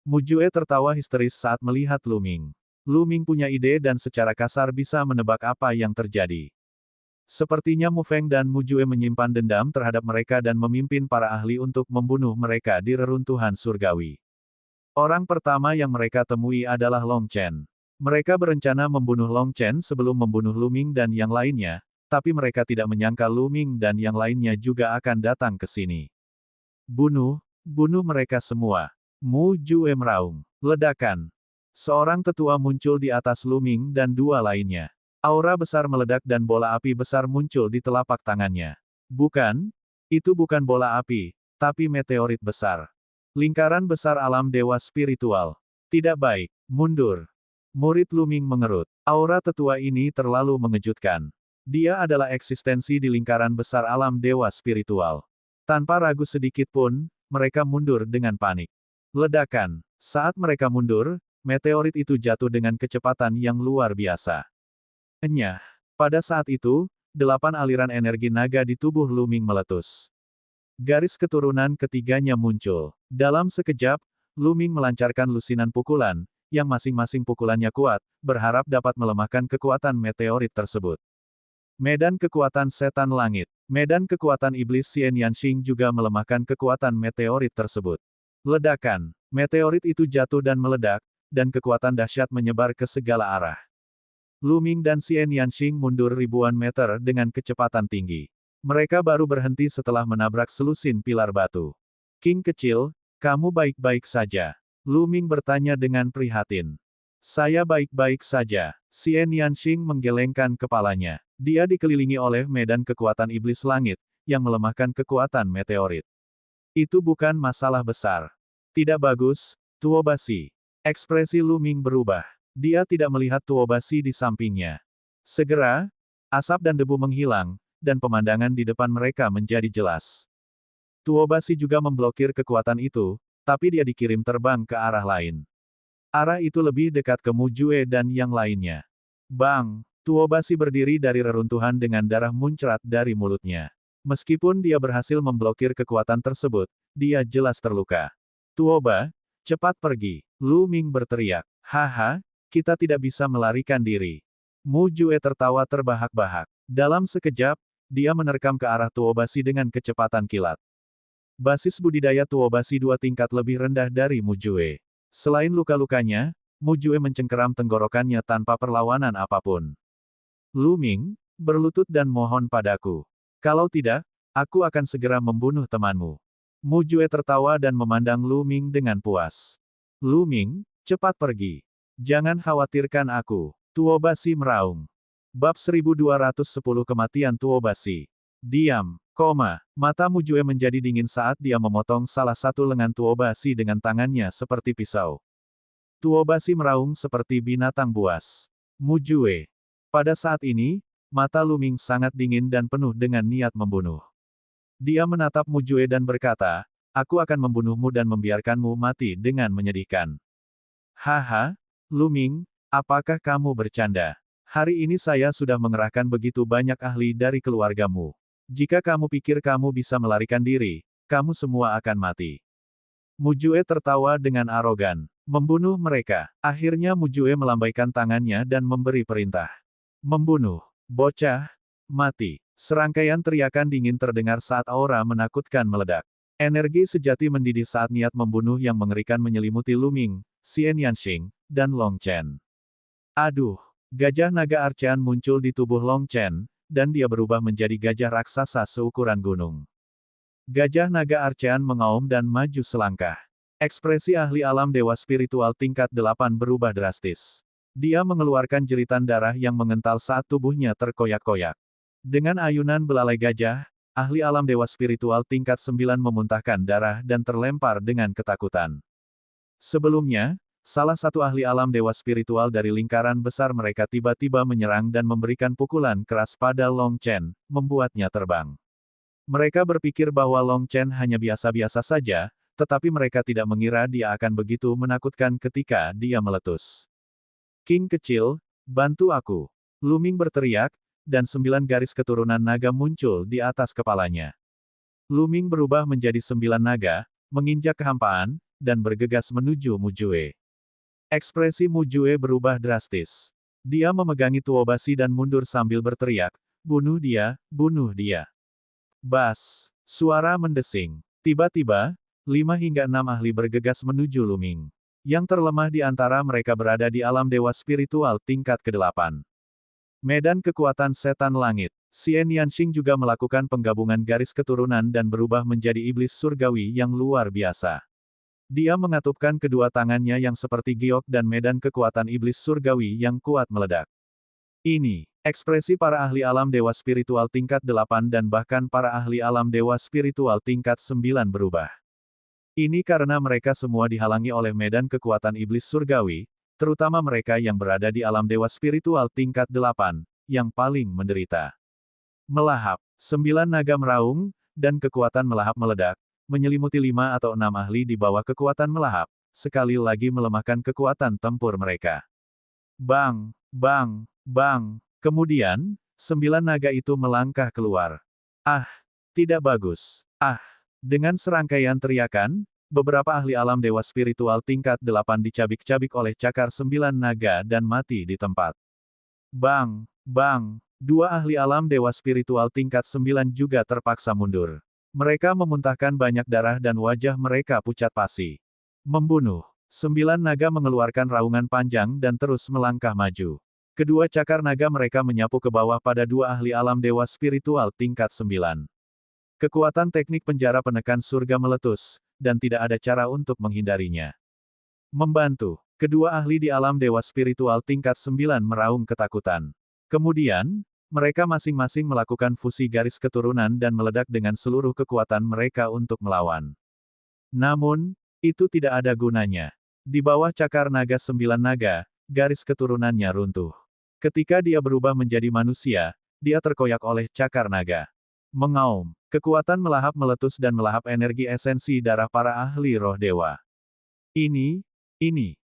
Speaker 1: Mu Jue tertawa histeris saat melihat Lu Ming. Lu Ming punya ide dan secara kasar bisa menebak apa yang terjadi. Sepertinya Mu Feng dan Mu Jue menyimpan dendam terhadap mereka dan memimpin para ahli untuk membunuh mereka di reruntuhan surgawi. Orang pertama yang mereka temui adalah Long Chen. Mereka berencana membunuh Long Chen sebelum membunuh Lu Ming dan yang lainnya, tapi mereka tidak menyangka Lu Ming dan yang lainnya juga akan datang ke sini. Bunuh mereka semua. Mu Jue meraung. Ledakan. Seorang tetua muncul di atas Lu Ming dan dua lainnya. Aura besar meledak dan bola api besar muncul di telapak tangannya. Bukan, itu bukan bola api, tapi meteorit besar. Lingkaran besar alam dewa spiritual. Tidak baik, mundur. Murid Lu Ming mengerut. Aura tetua ini terlalu mengejutkan. Dia adalah eksistensi di lingkaran besar alam dewa spiritual. Tanpa ragu sedikit pun, mereka mundur dengan panik. Ledakan. Saat mereka mundur, meteorit itu jatuh dengan kecepatan yang luar biasa. Enyah. Pada saat itu, 8 aliran energi naga di tubuh Lu Ming meletus. Garis keturunan ketiganya muncul. Dalam sekejap, Lu Ming melancarkan lusinan pukulan, yang masing-masing pukulannya kuat, berharap dapat melemahkan kekuatan meteorit tersebut. Medan kekuatan setan langit. Medan kekuatan iblis Xian Yanxing juga melemahkan kekuatan meteorit tersebut. Ledakan. Meteorit itu jatuh dan meledak, dan kekuatan dahsyat menyebar ke segala arah. Lu Ming dan Xian Yanxing mundur ribuan meter dengan kecepatan tinggi. Mereka baru berhenti setelah menabrak selusin pilar batu. King kecil, kamu baik-baik saja? Lu Ming bertanya dengan prihatin. Saya baik-baik saja. Xian Yanxing menggelengkan kepalanya. Dia dikelilingi oleh medan kekuatan iblis langit, yang melemahkan kekuatan meteorit. Itu bukan masalah besar. Tidak bagus, Tuo Basi. Ekspresi Lu Ming berubah. Dia tidak melihat Tuo Basi di sampingnya. Segera, asap dan debu menghilang, dan pemandangan di depan mereka menjadi jelas. Tuo Basi juga memblokir kekuatan itu, tapi dia dikirim terbang ke arah lain. Arah itu lebih dekat ke Mu Jue dan yang lainnya. Bang! Tuo Basi berdiri dari reruntuhan dengan darah muncrat dari mulutnya. Meskipun dia berhasil memblokir kekuatan tersebut, dia jelas terluka. Tuo Ba, cepat pergi! Lu Ming berteriak. Haha, kita tidak bisa melarikan diri. Mu Jue tertawa terbahak-bahak. Dalam sekejap, dia menerkam ke arah Tuo Basi dengan kecepatan kilat. Basis budidaya Tuo Basi 2 tingkat lebih rendah dari Mu Jue. Selain luka-lukanya, Mu Jue mencengkeram tenggorokannya tanpa perlawanan apapun. Lu Ming, berlutut dan mohon padaku. Kalau tidak, aku akan segera membunuh temanmu. Mu Jue tertawa dan memandang Lu Ming dengan puas. Lu Ming, cepat pergi. Jangan khawatirkan aku. Tuo Basi meraung. Bab 1210 Kematian Tuo Basi. Diam, mata Mu Jue menjadi dingin saat dia memotong salah satu lengan Tuo Basi dengan tangannya seperti pisau. Tuo Basi meraung seperti binatang buas. Mu Jue. Pada saat ini, mata Lu Ming sangat dingin dan penuh dengan niat membunuh. Dia menatap Mu Jue dan berkata, aku akan membunuhmu dan membiarkanmu mati dengan menyedihkan. Haha, Lu Ming, apakah kamu bercanda? Hari ini saya sudah mengerahkan begitu banyak ahli dari keluargamu. Jika kamu pikir kamu bisa melarikan diri, kamu semua akan mati. Mu Jue tertawa dengan arogan. Membunuh mereka. Akhirnya Mu Jue melambaikan tangannya dan memberi perintah. Membunuh. Bocah. Mati. Serangkaian teriakan dingin terdengar saat aura menakutkan meledak. Energi sejati mendidih saat niat membunuh yang mengerikan menyelimuti Lu Ming, Xian Yanxing, dan Long Chen. Aduh! Gajah naga arcean muncul di tubuh Long Chen, dan dia berubah menjadi gajah raksasa seukuran gunung. Gajah naga Archean mengaum dan maju selangkah. Ekspresi ahli alam dewa spiritual tingkat 8 berubah drastis. Dia mengeluarkan jeritan darah yang mengental saat tubuhnya terkoyak-koyak. Dengan ayunan belalai gajah, ahli alam dewa spiritual tingkat 9 memuntahkan darah dan terlempar dengan ketakutan. Sebelumnya, salah satu ahli alam dewa spiritual dari lingkaran besar mereka tiba-tiba menyerang dan memberikan pukulan keras pada Long Chen, membuatnya terbang. Mereka berpikir bahwa Long Chen hanya biasa-biasa saja, tetapi mereka tidak mengira dia akan begitu menakutkan ketika dia meletus. King kecil, bantu aku. Lu Ming berteriak, dan 9 garis keturunan naga muncul di atas kepalanya. Lu Ming berubah menjadi 9 naga, menginjak kehampaan, dan bergegas menuju Mu Jue. Ekspresi Mu Jue berubah drastis. Dia memegangi tuobasi dan mundur sambil berteriak, bunuh dia, bunuh dia. Bas, suara mendesing. Tiba-tiba, 5 hingga 6 ahli bergegas menuju Lu Ming. Yang terlemah di antara mereka berada di alam dewa spiritual tingkat ke-8. Medan kekuatan setan langit. Xian Yanxing juga melakukan penggabungan garis keturunan dan berubah menjadi iblis surgawi yang luar biasa. Dia mengatupkan kedua tangannya yang seperti giok dan medan kekuatan iblis surgawi yang kuat meledak. Ini, ekspresi para ahli alam dewa spiritual tingkat 8 dan bahkan para ahli alam dewa spiritual tingkat 9 berubah. Ini karena mereka semua dihalangi oleh medan kekuatan iblis surgawi, terutama mereka yang berada di alam dewa spiritual tingkat 8, yang paling menderita. Melahap, 9 naga meraung, dan kekuatan melahap meledak, menyelimuti 5 atau 6 ahli di bawah kekuatan melahap, sekali lagi melemahkan kekuatan tempur mereka. Bang, bang, bang, kemudian, 9 naga itu melangkah keluar. Ah, tidak bagus. Ah. Dengan serangkaian teriakan, beberapa ahli alam dewa spiritual tingkat 8 dicabik-cabik oleh cakar 9 naga dan mati di tempat. Bang, bang, 2 ahli alam dewa spiritual tingkat 9 juga terpaksa mundur. Mereka memuntahkan banyak darah dan wajah mereka pucat pasi. Membunuh. 9 naga mengeluarkan raungan panjang dan terus melangkah maju. Kedua cakar naga mereka menyapu ke bawah pada 2 ahli alam dewa spiritual tingkat 9. Kekuatan teknik penjara penekan surga meletus, dan tidak ada cara untuk menghindarinya. Membantu, kedua ahli di alam dewa spiritual tingkat 9 meraung ketakutan. Kemudian, mereka masing-masing melakukan fusi garis keturunan dan meledak dengan seluruh kekuatan mereka untuk melawan. Namun, itu tidak ada gunanya. Di bawah cakar naga 9 naga, garis keturunannya runtuh. Ketika dia berubah menjadi manusia, dia terkoyak oleh cakar naga. Mengaum, kekuatan melahap meletus dan melahap energi esensi darah para ahli roh dewa. Ini,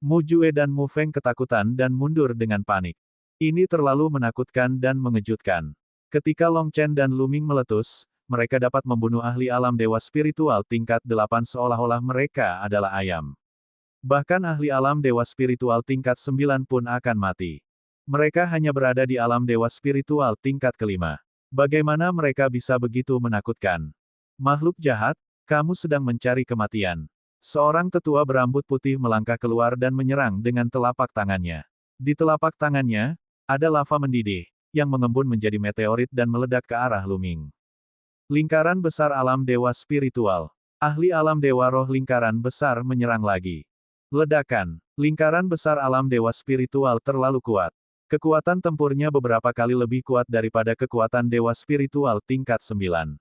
Speaker 1: Mu Jue dan Mu Feng ketakutan dan mundur dengan panik. Ini terlalu menakutkan dan mengejutkan. Ketika Long Chen dan Lu Ming meletus, mereka dapat membunuh ahli alam dewa spiritual tingkat 8 seolah-olah mereka adalah ayam. Bahkan ahli alam dewa spiritual tingkat 9 pun akan mati. Mereka hanya berada di alam dewa spiritual tingkat ke-5. Bagaimana mereka bisa begitu menakutkan? Makhluk jahat, kamu sedang mencari kematian. Seorang tetua berambut putih melangkah keluar dan menyerang dengan telapak tangannya. Di telapak tangannya, ada lava mendidih, yang mengembun menjadi meteorit dan meledak ke arah Lu Ming. Lingkaran besar alam dewa spiritual. Ahli alam dewa roh lingkaran besar menyerang lagi. Ledakan. Lingkaran besar alam dewa spiritual terlalu kuat. Kekuatan tempurnya beberapa kali lebih kuat daripada kekuatan dewa spiritual tingkat 9.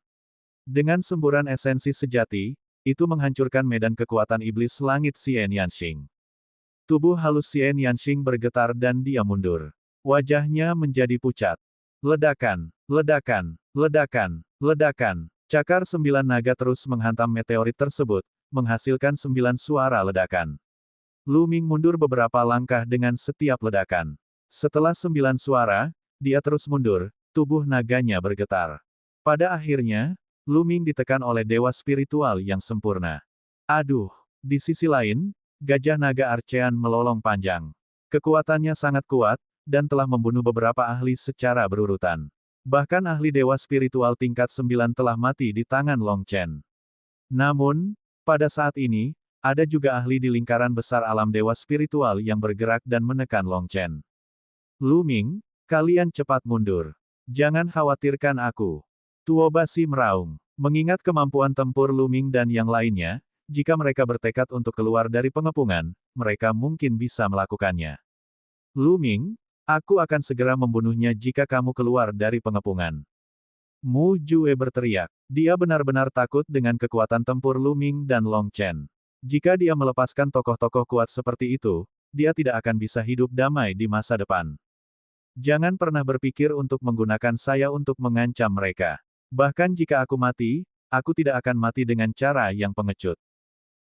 Speaker 1: Dengan semburan esensi sejati, itu menghancurkan medan kekuatan iblis langit Xian Yanxing. Tubuh halus Xian Yanxing bergetar dan dia mundur. Wajahnya menjadi pucat. Ledakan, ledakan, ledakan, ledakan. Cakar 9 naga terus menghantam meteorit tersebut, menghasilkan 9 suara ledakan. Lu Ming mundur beberapa langkah dengan setiap ledakan. Setelah 9 suara, dia terus mundur, tubuh naganya bergetar. Pada akhirnya, Lu Ming ditekan oleh dewa spiritual yang sempurna. Aduh, di sisi lain, gajah naga Archean melolong panjang. Kekuatannya sangat kuat, dan telah membunuh beberapa ahli secara berurutan. Bahkan ahli dewa spiritual tingkat 9 telah mati di tangan Long Chen. Namun, pada saat ini, ada juga ahli di lingkaran besar alam dewa spiritual yang bergerak dan menekan Long Chen. Lu Ming, kalian cepat mundur. Jangan khawatirkan aku. Tuobasi meraung. Mengingat kemampuan tempur Luming dan yang lainnya, jika mereka bertekad untuk keluar dari pengepungan, mereka mungkin bisa melakukannya. Luming, aku akan segera membunuhnya jika kamu keluar dari pengepungan. Mu Jue berteriak. Dia benar-benar takut dengan kekuatan tempur Luming dan Long Chen. Jika dia melepaskan tokoh-tokoh kuat seperti itu, dia tidak akan bisa hidup damai di masa depan. Jangan pernah berpikir untuk menggunakan saya untuk mengancam mereka. Bahkan jika aku mati, aku tidak akan mati dengan cara yang pengecut.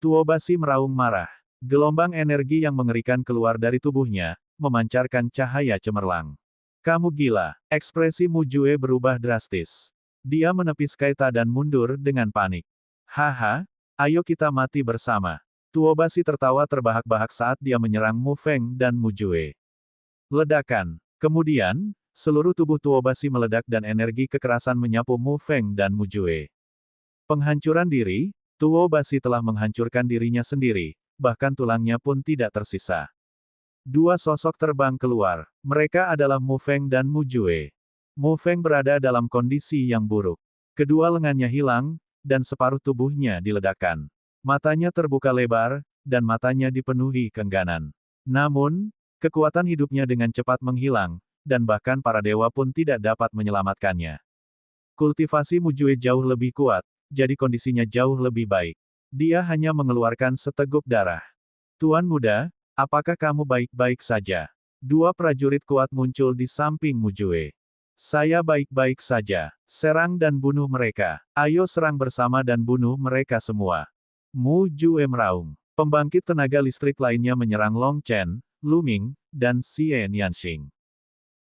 Speaker 1: Tuobasi meraung marah. Gelombang energi yang mengerikan keluar dari tubuhnya, memancarkan cahaya cemerlang. Kamu gila. Ekspresi Mu Jue berubah drastis. Dia menepis Kaita dan mundur dengan panik. Haha, ayo kita mati bersama. Tuobasi tertawa terbahak-bahak saat dia menyerang Mu Feng dan Mu Jue. Ledakan. Kemudian, seluruh tubuh Tuobasi meledak dan energi kekerasan menyapu Mu Feng dan Mu Jue. Penghancuran diri, Tuobasi telah menghancurkan dirinya sendiri, bahkan tulangnya pun tidak tersisa. Dua sosok terbang keluar. Mereka adalah Mu Feng dan Mu Jue. Mu Feng berada dalam kondisi yang buruk. Kedua lengannya hilang, dan separuh tubuhnya diledakkan. Matanya terbuka lebar, dan matanya dipenuhi keengganan. Namun, kekuatan hidupnya dengan cepat menghilang, dan bahkan para dewa pun tidak dapat menyelamatkannya. Kultivasi Mu Jue jauh lebih kuat, jadi kondisinya jauh lebih baik. Dia hanya mengeluarkan seteguk darah. Tuan muda, apakah kamu baik-baik saja? Dua prajurit kuat muncul di samping Mu Jue. Saya baik-baik saja. Serang dan bunuh mereka. Ayo serang bersama dan bunuh mereka semua. Mu Jue meraung. Pembangkit tenaga listrik lainnya menyerang Long Chen, Luming, dan Xie Nianxing.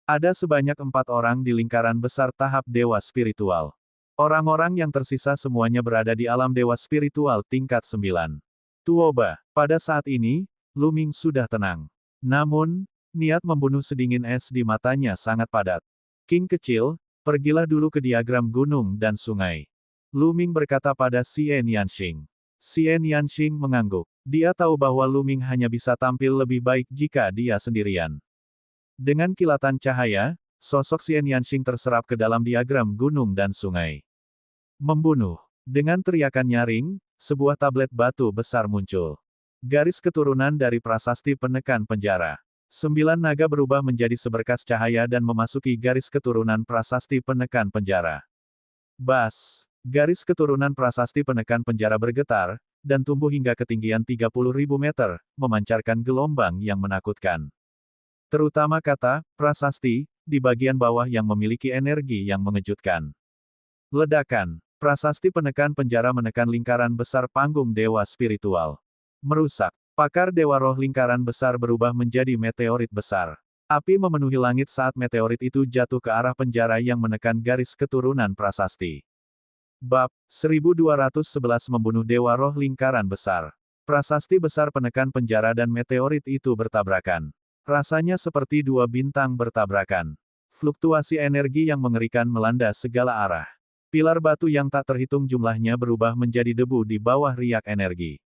Speaker 1: Ada sebanyak 4 orang di lingkaran besar tahap dewa spiritual. Orang-orang yang tersisa semuanya berada di alam dewa spiritual tingkat 9. Tuoba, pada saat ini, Luming sudah tenang. Namun, niat membunuh sedingin es di matanya sangat padat. King kecil, pergilah dulu ke diagram gunung dan sungai. Luming berkata pada Xie Nianxing. Xie Nianxing mengangguk. Dia tahu bahwa Luming hanya bisa tampil lebih baik jika dia sendirian. Dengan kilatan cahaya, sosok Xie Nianxing terserap ke dalam diagram gunung dan sungai. Membunuh. Dengan teriakan nyaring, sebuah tablet batu besar muncul. Garis keturunan dari prasasti penekan penjara. 9 naga berubah menjadi seberkas cahaya dan memasuki garis keturunan prasasti penekan penjara. Bas! Garis keturunan prasasti penekan penjara bergetar, dan tumbuh hingga ketinggian 30.000 meter, memancarkan gelombang yang menakutkan. Terutama kata, prasasti, di bagian bawah yang memiliki energi yang mengejutkan. Ledakan. Prasasti penekan penjara menekan lingkaran besar panggung dewa spiritual. Merusak. Pakar dewa roh lingkaran besar berubah menjadi meteorit besar. Api memenuhi langit saat meteorit itu jatuh ke arah penjara yang menekan garis keturunan prasasti. Bab 1211 membunuh dewa roh lingkaran besar. Prasasti besar penekan penjara dan meteorit itu bertabrakan. Rasanya seperti dua bintang bertabrakan. Fluktuasi energi yang mengerikan melanda segala arah. Pilar batu yang tak terhitung jumlahnya berubah menjadi debu di bawah riak energi.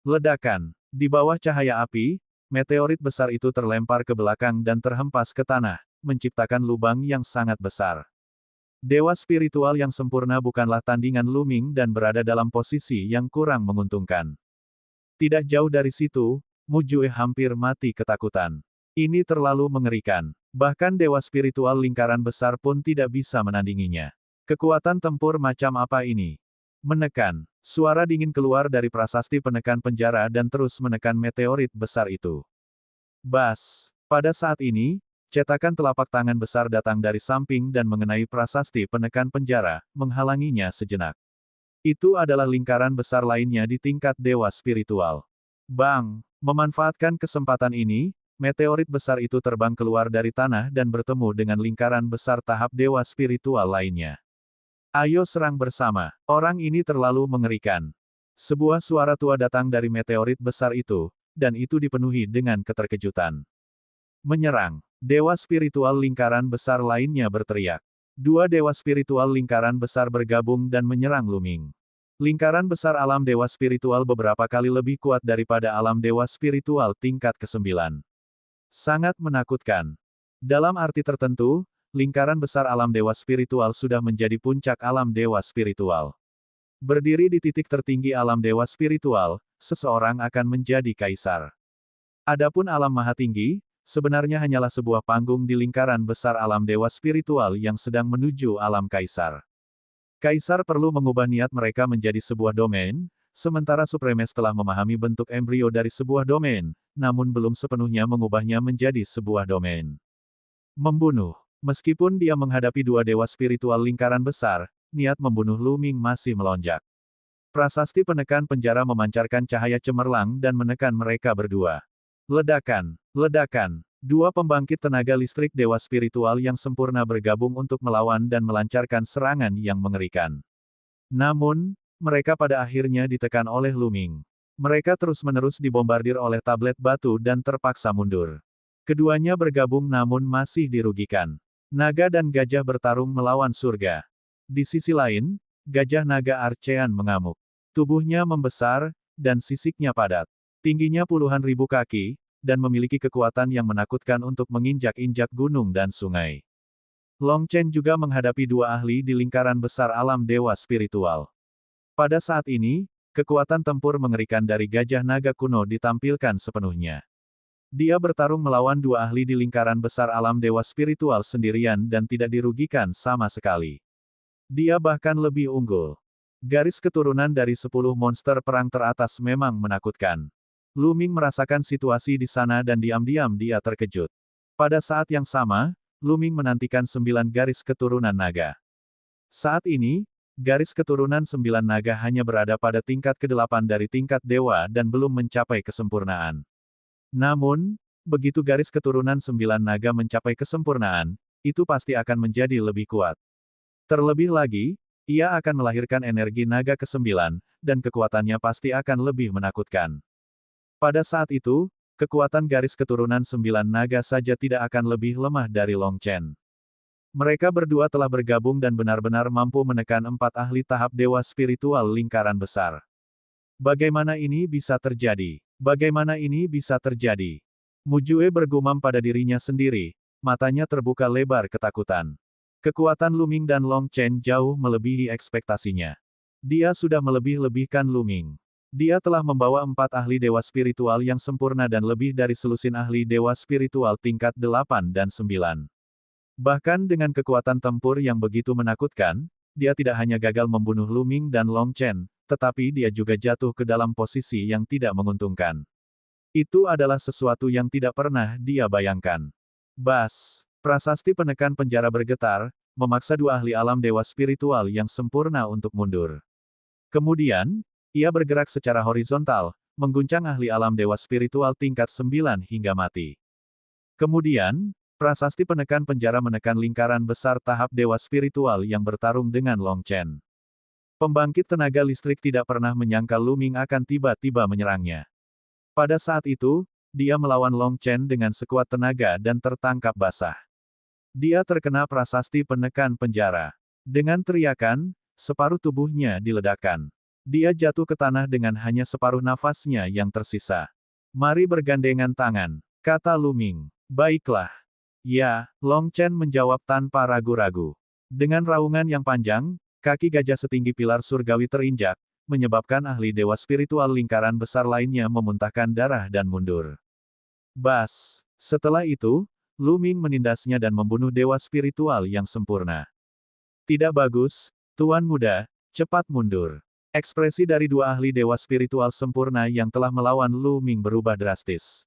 Speaker 1: Ledakan. Di bawah cahaya api, meteorit besar itu terlempar ke belakang dan terhempas ke tanah, menciptakan lubang yang sangat besar. Dewa spiritual yang sempurna bukanlah tandingan Luming dan berada dalam posisi yang kurang menguntungkan. Tidak jauh dari situ, Mu Jue hampir mati ketakutan. Ini terlalu mengerikan. Bahkan dewa spiritual lingkaran besar pun tidak bisa menandinginya. Kekuatan tempur macam apa ini? Menekan. Suara dingin keluar dari prasasti penekan penjara dan terus menekan meteorit besar itu. Bas! Pada saat ini, cetakan telapak tangan besar datang dari samping dan mengenai prasasti penekan penjara, menghalanginya sejenak. Itu adalah lingkaran besar lainnya di tingkat dewa spiritual. Bang! Memanfaatkan kesempatan ini, meteorit besar itu terbang keluar dari tanah dan bertemu dengan lingkaran besar tahap dewa spiritual lainnya. Ayo serang bersama. Orang ini terlalu mengerikan. Sebuah suara tua datang dari meteorit besar itu, dan itu dipenuhi dengan keterkejutan. Menyerang. Dewa spiritual lingkaran besar lainnya berteriak. Dua dewa spiritual lingkaran besar bergabung dan menyerang Luming. Lingkaran besar alam dewa spiritual beberapa kali lebih kuat daripada alam dewa spiritual tingkat ke-9. Sangat menakutkan. Dalam arti tertentu, lingkaran besar alam dewa spiritual sudah menjadi puncak alam dewa spiritual. Berdiri di titik tertinggi alam dewa spiritual, seseorang akan menjadi kaisar. Adapun alam maha tinggi, sebenarnya hanyalah sebuah panggung di lingkaran besar alam dewa spiritual yang sedang menuju alam kaisar. Kaisar perlu mengubah niat mereka menjadi sebuah domain, sementara Supremes telah memahami bentuk embrio dari sebuah domain, namun belum sepenuhnya mengubahnya menjadi sebuah domain. Membunuh. Meskipun dia menghadapi dua dewa spiritual lingkaran besar, niat membunuh Lu Ming masih melonjak. Prasasti penekan penjara memancarkan cahaya cemerlang dan menekan mereka berdua. Ledakan, ledakan. Dua pembangkit tenaga listrik dewa spiritual yang sempurna bergabung untuk melawan dan melancarkan serangan yang mengerikan. Namun, mereka pada akhirnya ditekan oleh Lu Ming. Mereka terus-menerus dibombardir oleh tablet batu dan terpaksa mundur. Keduanya bergabung namun masih dirugikan. Naga dan gajah bertarung melawan surga. Di sisi lain, gajah naga Archean mengamuk. Tubuhnya membesar, dan sisiknya padat. Tingginya puluhan ribu kaki, dan memiliki kekuatan yang menakutkan untuk menginjak-injak gunung dan sungai. Long Chen juga menghadapi dua ahli di lingkaran besar alam dewa spiritual. Pada saat ini, kekuatan tempur mengerikan dari gajah naga kuno ditampilkan sepenuhnya. Dia bertarung melawan dua ahli di lingkaran besar alam dewa spiritual sendirian dan tidak dirugikan sama sekali. Dia bahkan lebih unggul. Garis keturunan dari 10 monster perang teratas memang menakutkan. Lu Ming merasakan situasi di sana dan diam-diam dia terkejut. Pada saat yang sama, Lu Ming menantikan 9 garis keturunan naga. Saat ini, garis keturunan 9 naga hanya berada pada tingkat ke-8 dari tingkat dewa dan belum mencapai kesempurnaan. Namun, begitu garis keturunan 9 naga mencapai kesempurnaan, itu pasti akan menjadi lebih kuat. Terlebih lagi, ia akan melahirkan energi naga ke-9, dan kekuatannya pasti akan lebih menakutkan. Pada saat itu, kekuatan garis keturunan 9 naga saja tidak akan lebih lemah dari Long Chen. Mereka berdua telah bergabung dan benar-benar mampu menekan 4 ahli tahap dewa spiritual lingkaran besar. Bagaimana ini bisa terjadi? Bagaimana ini bisa terjadi? Mujue bergumam pada dirinya sendiri, matanya terbuka lebar ketakutan. Kekuatan Lu Ming dan Long Chen jauh melebihi ekspektasinya. Dia sudah melebih-lebihkan Lu Ming. Dia telah membawa 4 ahli dewa spiritual yang sempurna dan lebih dari selusin ahli dewa spiritual tingkat 8 dan 9. Bahkan dengan kekuatan tempur yang begitu menakutkan, dia tidak hanya gagal membunuh Lu Ming dan Long Chen, tetapi dia juga jatuh ke dalam posisi yang tidak menguntungkan. Itu adalah sesuatu yang tidak pernah dia bayangkan. Bas! Prasasti penekan penjara bergetar, memaksa dua ahli alam dewa spiritual yang sempurna untuk mundur. Kemudian, ia bergerak secara horizontal, mengguncang ahli alam dewa spiritual tingkat 9 hingga mati. Kemudian, prasasti penekan penjara menekan lingkaran besar tahap dewa spiritual yang bertarung dengan Long Chen. Pembangkit tenaga listrik tidak pernah menyangka Lu Ming akan tiba-tiba menyerangnya. Pada saat itu, dia melawan Long Chen dengan sekuat tenaga dan tertangkap basah. Dia terkena prasasti penekan penjara. Dengan teriakan, separuh tubuhnya diledakkan. Dia jatuh ke tanah dengan hanya separuh nafasnya yang tersisa. Mari bergandengan tangan, kata Lu Ming. Baiklah. Ya, Long Chen menjawab tanpa ragu-ragu. Dengan raungan yang panjang, kaki gajah setinggi pilar surgawi terinjak, menyebabkan ahli dewa spiritual lingkaran besar lainnya memuntahkan darah dan mundur. Bas! Setelah itu, Lu Ming menindasnya dan membunuh dewa spiritual yang sempurna. Tidak bagus, Tuan Muda, cepat mundur. Ekspresi dari dua ahli dewa spiritual sempurna yang telah melawan Lu Ming berubah drastis.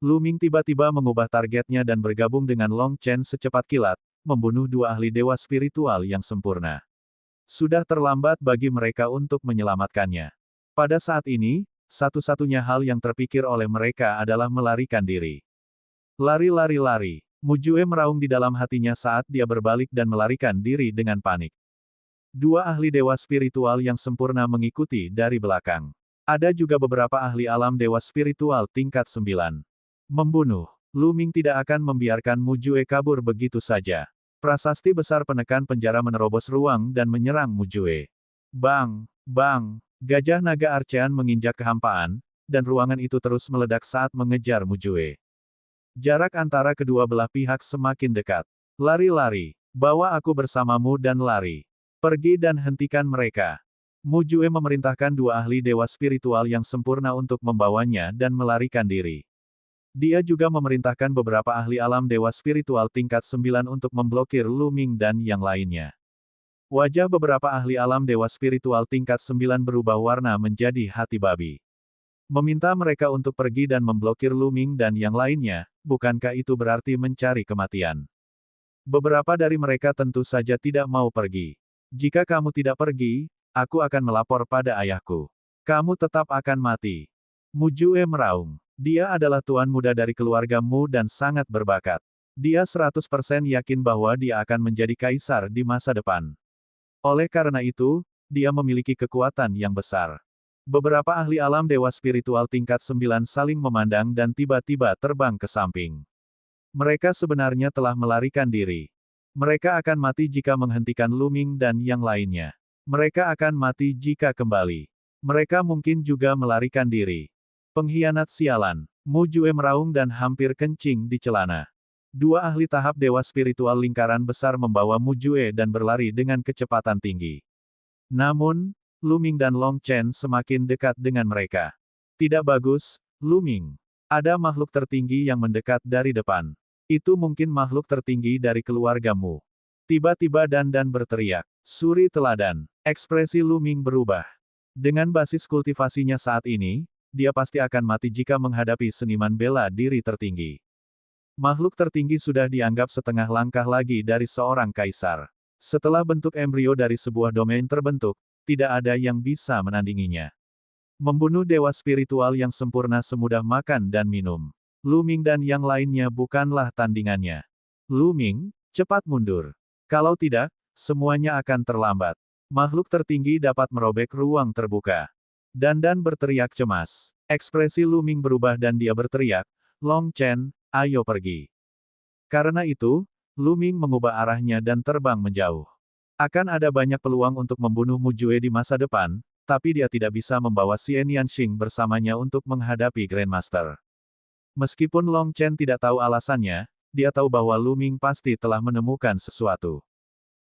Speaker 1: Lu Ming tiba-tiba mengubah targetnya dan bergabung dengan Long Chen secepat kilat, membunuh dua ahli dewa spiritual yang sempurna. Sudah terlambat bagi mereka untuk menyelamatkannya. Pada saat ini, satu-satunya hal yang terpikir oleh mereka adalah melarikan diri. Lari. Mujue meraung di dalam hatinya saat dia berbalik dan melarikan diri dengan panik. Dua ahli dewa spiritual yang sempurna mengikuti dari belakang. Ada juga beberapa ahli alam dewa spiritual tingkat 9. Membunuh. Lu Ming tidak akan membiarkan Mujue kabur begitu saja. Prasasti besar penekan penjara menerobos ruang dan menyerang Mujue. Bang! Bang! Gajah naga Archean menginjak kehampaan, dan ruangan itu terus meledak saat mengejar Mujue. Jarak antara kedua belah pihak semakin dekat. Lari-lari. Bawa aku bersamamu dan lari. Pergi dan hentikan mereka. Mujue memerintahkan dua ahli dewa spiritual yang sempurna untuk membawanya dan melarikan diri. Dia juga memerintahkan beberapa ahli alam dewa spiritual tingkat 9 untuk memblokir Lu Ming dan yang lainnya. Wajah beberapa ahli alam dewa spiritual tingkat 9 berubah warna menjadi hati babi. Meminta mereka untuk pergi dan memblokir Lu Ming dan yang lainnya, bukankah itu berarti mencari kematian? Beberapa dari mereka tentu saja tidak mau pergi. Jika kamu tidak pergi, aku akan melapor pada ayahku. Kamu tetap akan mati. Mujue meraung. Dia adalah tuan muda dari keluarga Mu dan sangat berbakat. Dia 100% yakin bahwa dia akan menjadi kaisar di masa depan. Oleh karena itu, dia memiliki kekuatan yang besar. Beberapa ahli alam dewa spiritual tingkat 9 saling memandang dan tiba-tiba terbang ke samping. Mereka sebenarnya telah melarikan diri. Mereka akan mati jika menghentikan Lu Ming dan yang lainnya. Mereka akan mati jika kembali. Mereka mungkin juga melarikan diri. Pengkhianat sialan. Mujue meraung dan hampir kencing di celana. Dua ahli tahap dewa spiritual lingkaran besar membawa Mujue dan berlari dengan kecepatan tinggi. Namun, Lu Ming dan Long Chen semakin dekat dengan mereka. Tidak bagus, Lu Ming. Ada makhluk tertinggi yang mendekat dari depan. Itu mungkin makhluk tertinggi dari keluargamu. Tiba-tiba Dan berteriak. Suri teladan. Ekspresi Lu Ming berubah. Dengan basis kultivasinya saat ini, dia pasti akan mati jika menghadapi seniman bela diri tertinggi. Makhluk tertinggi sudah dianggap setengah langkah lagi dari seorang kaisar. Setelah bentuk embrio dari sebuah domain terbentuk, tidak ada yang bisa menandinginya. Membunuh dewa spiritual yang sempurna semudah makan dan minum. Lu Ming dan yang lainnya bukanlah tandingannya. Lu Ming, cepat mundur. Kalau tidak, semuanya akan terlambat. Makhluk tertinggi dapat merobek ruang terbuka. Dan berteriak cemas. Ekspresi Lu Ming berubah dan dia berteriak, Long Chen, ayo pergi. Karena itu, Lu Ming mengubah arahnya dan terbang menjauh. Akan ada banyak peluang untuk membunuh Mujue di masa depan, tapi dia tidak bisa membawa Xian Yanxing bersamanya untuk menghadapi Grandmaster. Meskipun Long Chen tidak tahu alasannya, dia tahu bahwa Lu Ming pasti telah menemukan sesuatu.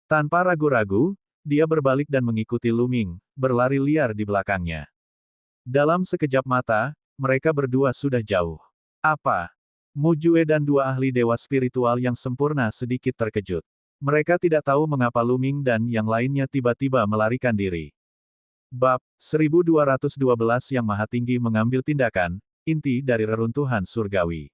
Speaker 1: Tanpa ragu-ragu, dia berbalik dan mengikuti Lu Ming, berlari liar di belakangnya. Dalam sekejap mata, mereka berdua sudah jauh. Apa? Mujue dan dua ahli dewa spiritual yang sempurna sedikit terkejut. Mereka tidak tahu mengapa Lu Ming dan yang lainnya tiba-tiba melarikan diri. Bab 1212 yang Maha Tinggi mengambil tindakan, inti dari reruntuhan surgawi.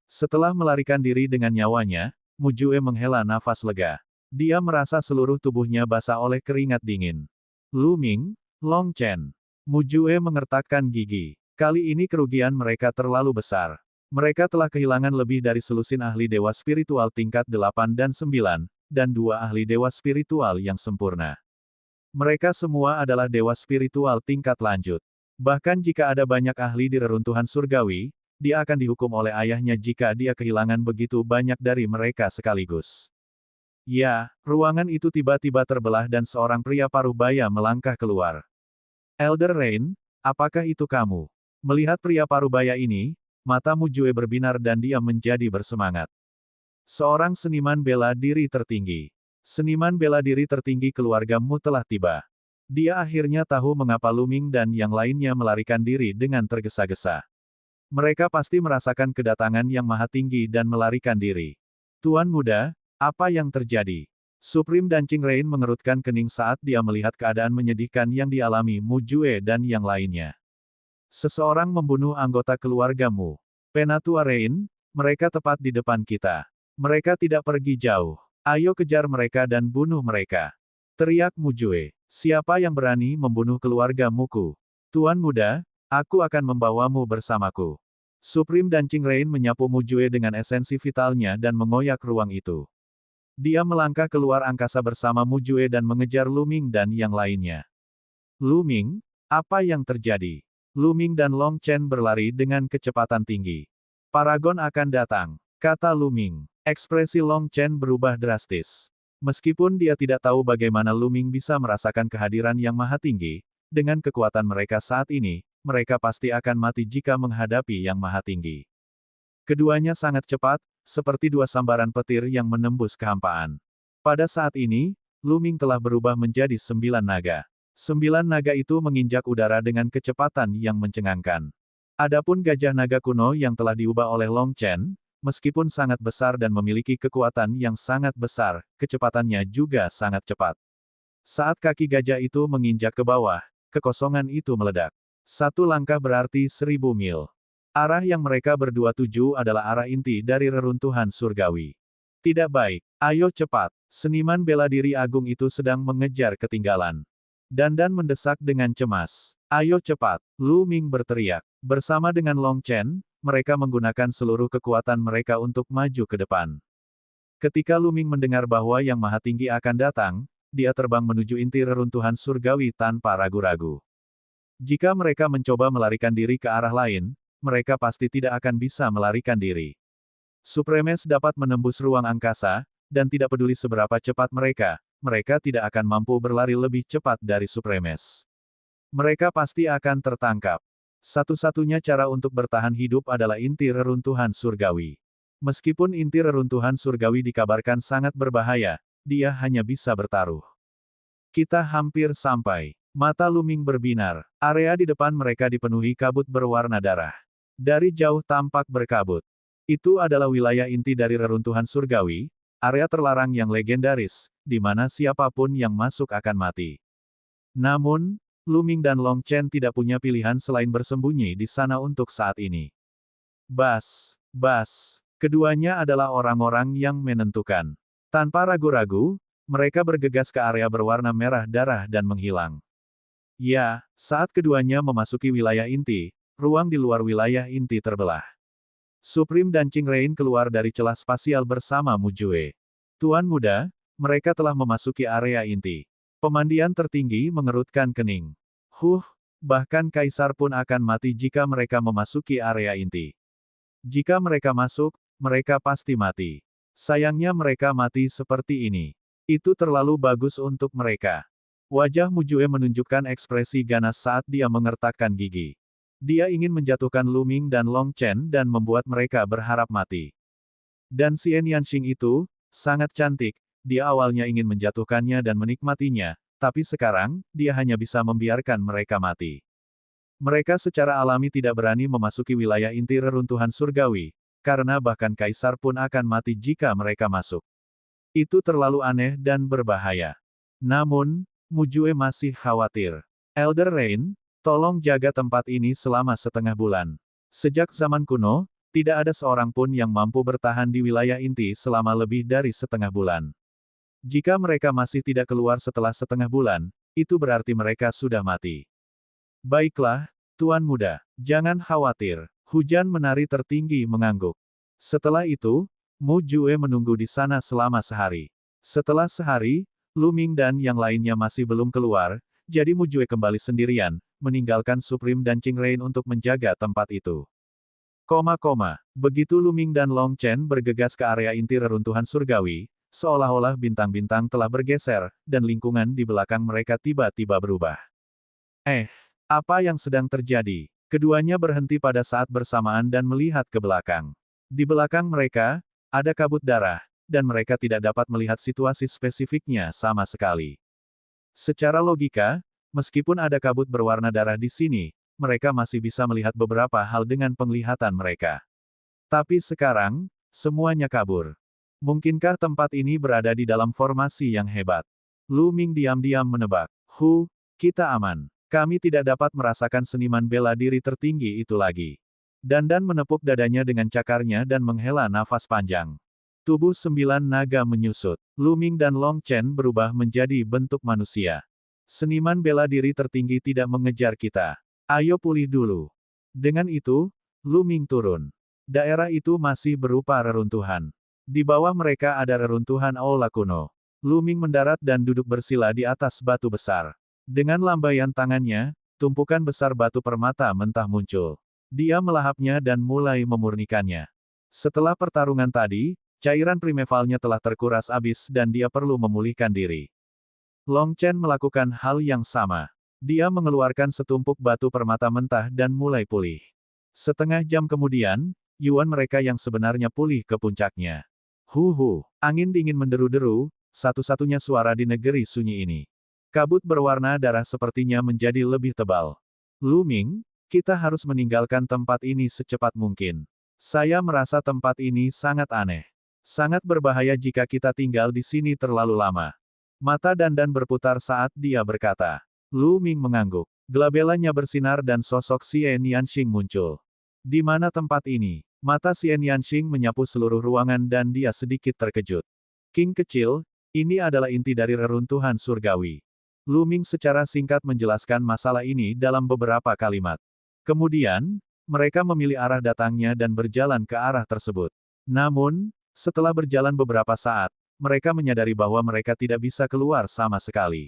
Speaker 1: Setelah melarikan diri dengan nyawanya, Mujue menghela nafas lega. Dia merasa seluruh tubuhnya basah oleh keringat dingin. Lu Ming, Long Chen. Mujue mengertakkan gigi. Kali ini kerugian mereka terlalu besar. Mereka telah kehilangan lebih dari selusin ahli dewa spiritual tingkat 8 dan 9, dan dua ahli dewa spiritual yang sempurna. Mereka semua adalah dewa spiritual tingkat lanjut. Bahkan jika ada banyak ahli di reruntuhan surgawi, dia akan dihukum oleh ayahnya jika dia kehilangan begitu banyak dari mereka sekaligus. Ya, ruangan itu tiba-tiba terbelah dan seorang pria paruh baya melangkah keluar. Elder Rain, apakah itu kamu? Melihat pria paruh baya ini, mata Mujue berbinar dan dia menjadi bersemangat. Seorang seniman bela diri tertinggi. Seniman bela diri tertinggi keluargamu telah tiba. Dia akhirnya tahu mengapa Lu Ming dan yang lainnya melarikan diri dengan tergesa-gesa. Mereka pasti merasakan kedatangan yang maha tinggi dan melarikan diri. Tuan muda, apa yang terjadi? Supreme Dancing Rain mengerutkan kening saat dia melihat keadaan menyedihkan yang dialami Mujue dan yang lainnya. Seseorang membunuh anggota keluargamu. Penatua Rain, mereka tepat di depan kita. Mereka tidak pergi jauh. Ayo kejar mereka dan bunuh mereka. Teriak Mujue. Siapa yang berani membunuh keluarga Muku? Tuan muda, aku akan membawamu bersamaku. Supreme Dancing Rain menyapu Mujue dengan esensi vitalnya dan mengoyak ruang itu. Dia melangkah keluar angkasa bersama Mujue dan mengejar Lu Ming dan yang lainnya. Lu Ming, apa yang terjadi? Lu Ming dan Long Chen berlari dengan kecepatan tinggi. Paragon akan datang, kata Lu Ming. Ekspresi Long Chen berubah drastis. Meskipun dia tidak tahu bagaimana Lu Ming bisa merasakan kehadiran yang maha tinggi, dengan kekuatan mereka saat ini, mereka pasti akan mati jika menghadapi yang maha tinggi. Keduanya sangat cepat, seperti dua sambaran petir yang menembus kehampaan. Pada saat ini, Lu Ming telah berubah menjadi 9 naga. 9 naga itu menginjak udara dengan kecepatan yang mencengangkan. Adapun gajah naga kuno yang telah diubah oleh Long Chen, meskipun sangat besar dan memiliki kekuatan yang sangat besar, kecepatannya juga sangat cepat. Saat kaki gajah itu menginjak ke bawah, kekosongan itu meledak. Satu langkah berarti 1000 mil. Arah yang mereka berdua tuju adalah arah inti dari reruntuhan surgawi. Tidak baik. Ayo cepat. Seniman bela diri agung itu sedang mengejar ketinggalan. Dandan mendesak dengan cemas. Ayo cepat. Lu Ming berteriak. Bersama dengan Long Chen, mereka menggunakan seluruh kekuatan mereka untuk maju ke depan. Ketika Lu Ming mendengar bahwa Yang Maha Tinggi akan datang, dia terbang menuju inti reruntuhan surgawi tanpa ragu-ragu. Jika mereka mencoba melarikan diri ke arah lain, mereka pasti tidak akan bisa melarikan diri. Supremes dapat menembus ruang angkasa, dan tidak peduli seberapa cepat mereka tidak akan mampu berlari lebih cepat dari Supremes. Mereka pasti akan tertangkap. Satu-satunya cara untuk bertahan hidup adalah inti reruntuhan surgawi. Meskipun inti reruntuhan surgawi dikabarkan sangat berbahaya, dia hanya bisa bertaruh. Kita hampir sampai. Mata Lu Ming berbinar. Area di depan mereka dipenuhi kabut berwarna darah. Dari jauh tampak berkabut. Itu adalah wilayah inti dari reruntuhan surgawi, area terlarang yang legendaris, di mana siapapun yang masuk akan mati. Namun, Lu Ming dan Long Chen tidak punya pilihan selain bersembunyi di sana untuk saat ini. Bas. Keduanya adalah orang-orang yang menentukan. Tanpa ragu-ragu, mereka bergegas ke area berwarna merah darah dan menghilang. Ya, saat keduanya memasuki wilayah inti, ruang di luar wilayah inti terbelah. Supreme dan Qing Rain keluar dari celah spasial bersama Mu Jue. Tuan muda, mereka telah memasuki area inti. Pemandian tertinggi mengerutkan kening. Bahkan kaisar pun akan mati jika mereka memasuki area inti. Jika mereka masuk, mereka pasti mati. Sayangnya mereka mati seperti ini. Itu terlalu bagus untuk mereka. Wajah Mu Jue menunjukkan ekspresi ganas saat dia mengertakkan gigi. Dia ingin menjatuhkan Lu Ming dan Long Chen dan membuat mereka berharap mati. Dan Xian Yanxing itu, sangat cantik, dia awalnya ingin menjatuhkannya dan menikmatinya, tapi sekarang, dia hanya bisa membiarkan mereka mati. Mereka secara alami tidak berani memasuki wilayah inti reruntuhan surgawi, karena bahkan kaisar pun akan mati jika mereka masuk. Itu terlalu aneh dan berbahaya. Namun, Mu Jue masih khawatir. Elder Rain, tolong jaga tempat ini selama setengah bulan. Sejak zaman kuno, tidak ada seorang pun yang mampu bertahan di wilayah inti selama lebih dari setengah bulan. Jika mereka masih tidak keluar setelah setengah bulan, itu berarti mereka sudah mati. Baiklah, Tuan Muda, jangan khawatir. Hujan menari tertinggi mengangguk. Setelah itu, Mu Jue menunggu di sana selama sehari. Setelah sehari, Lu Ming dan yang lainnya masih belum keluar, jadi Mu Jue kembali sendirian, meninggalkan Supreme dan Qing Rain untuk menjaga tempat itu. Begitu Lu Ming dan Long Chen bergegas ke area inti reruntuhan surgawi, seolah-olah bintang-bintang telah bergeser, dan lingkungan di belakang mereka tiba-tiba berubah. Apa yang sedang terjadi? Keduanya berhenti pada saat bersamaan dan melihat ke belakang. Di belakang mereka, ada kabut darah, dan mereka tidak dapat melihat situasi spesifiknya sama sekali. Secara logika, meskipun ada kabut berwarna darah di sini, mereka masih bisa melihat beberapa hal dengan penglihatan mereka. Tapi sekarang, semuanya kabur. Mungkinkah tempat ini berada di dalam formasi yang hebat? Lu Ming diam-diam menebak. Kita aman. Kami tidak dapat merasakan seniman bela diri tertinggi itu lagi. Dandan menepuk dadanya dengan cakarnya dan menghela nafas panjang. Tubuh 9 naga menyusut. Lu Ming dan Long Chen berubah menjadi bentuk manusia. Seniman bela diri tertinggi tidak mengejar kita. Ayo pulih dulu. Dengan itu, Lu Ming turun. Daerah itu masih berupa reruntuhan. Di bawah mereka ada reruntuhan aula kuno. Lu Ming mendarat dan duduk bersila di atas batu besar. Dengan lambaian tangannya, tumpukan besar batu permata mentah muncul. Dia melahapnya dan mulai memurnikannya. Setelah pertarungan tadi, cairan primevalnya telah terkuras habis dan dia perlu memulihkan diri. Long Chen melakukan hal yang sama. Dia mengeluarkan setumpuk batu permata mentah dan mulai pulih. Setengah jam kemudian, Yuan mereka yang sebenarnya pulih ke puncaknya. Angin dingin menderu-deru, satu-satunya suara di negeri sunyi ini. Kabut berwarna darah sepertinya menjadi lebih tebal. Lu Ming, kita harus meninggalkan tempat ini secepat mungkin. Saya merasa tempat ini sangat aneh. Sangat berbahaya jika kita tinggal di sini terlalu lama. Mata Dandan berputar saat dia berkata. Lu Ming mengangguk. Gelabelanya bersinar dan sosok Xian Yanxing muncul. Di mana tempat ini? Mata Xian Yanxing menyapu seluruh ruangan dan dia sedikit terkejut. King kecil, ini adalah inti dari reruntuhan surgawi. Lu Ming secara singkat menjelaskan masalah ini dalam beberapa kalimat. Kemudian, mereka memilih arah datangnya dan berjalan ke arah tersebut. Namun, setelah berjalan beberapa saat, mereka menyadari bahwa mereka tidak bisa keluar sama sekali.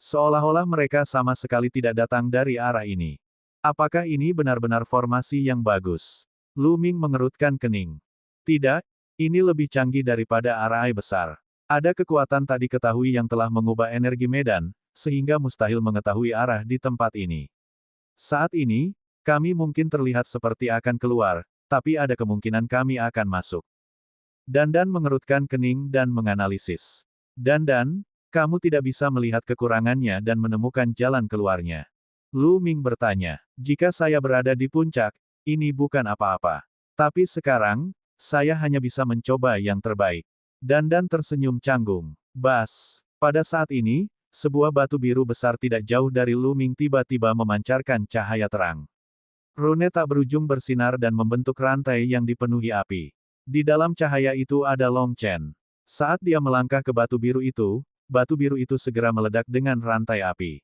Speaker 1: Seolah-olah mereka sama sekali tidak datang dari arah ini. Apakah ini benar-benar formasi yang bagus? Lu Ming mengerutkan kening. Tidak, ini lebih canggih daripada arah besar. Ada kekuatan tak diketahui yang telah mengubah energi medan, sehingga mustahil mengetahui arah di tempat ini. Saat ini, kami mungkin terlihat seperti akan keluar, tapi ada kemungkinan kami akan masuk. Dandan mengerutkan kening dan menganalisis. Dandan, kamu tidak bisa melihat kekurangannya dan menemukan jalan keluarnya. Lu Ming bertanya, jika saya berada di puncak, ini bukan apa-apa. Tapi sekarang, saya hanya bisa mencoba yang terbaik. Dandan tersenyum canggung. Bas. Pada saat ini, sebuah batu biru besar tidak jauh dari Lu Ming tiba-tiba memancarkan cahaya terang. Rune tak berujung bersinar dan membentuk rantai yang dipenuhi api. Di dalam cahaya itu ada Long Chen. Saat dia melangkah ke batu biru itu segera meledak dengan rantai api.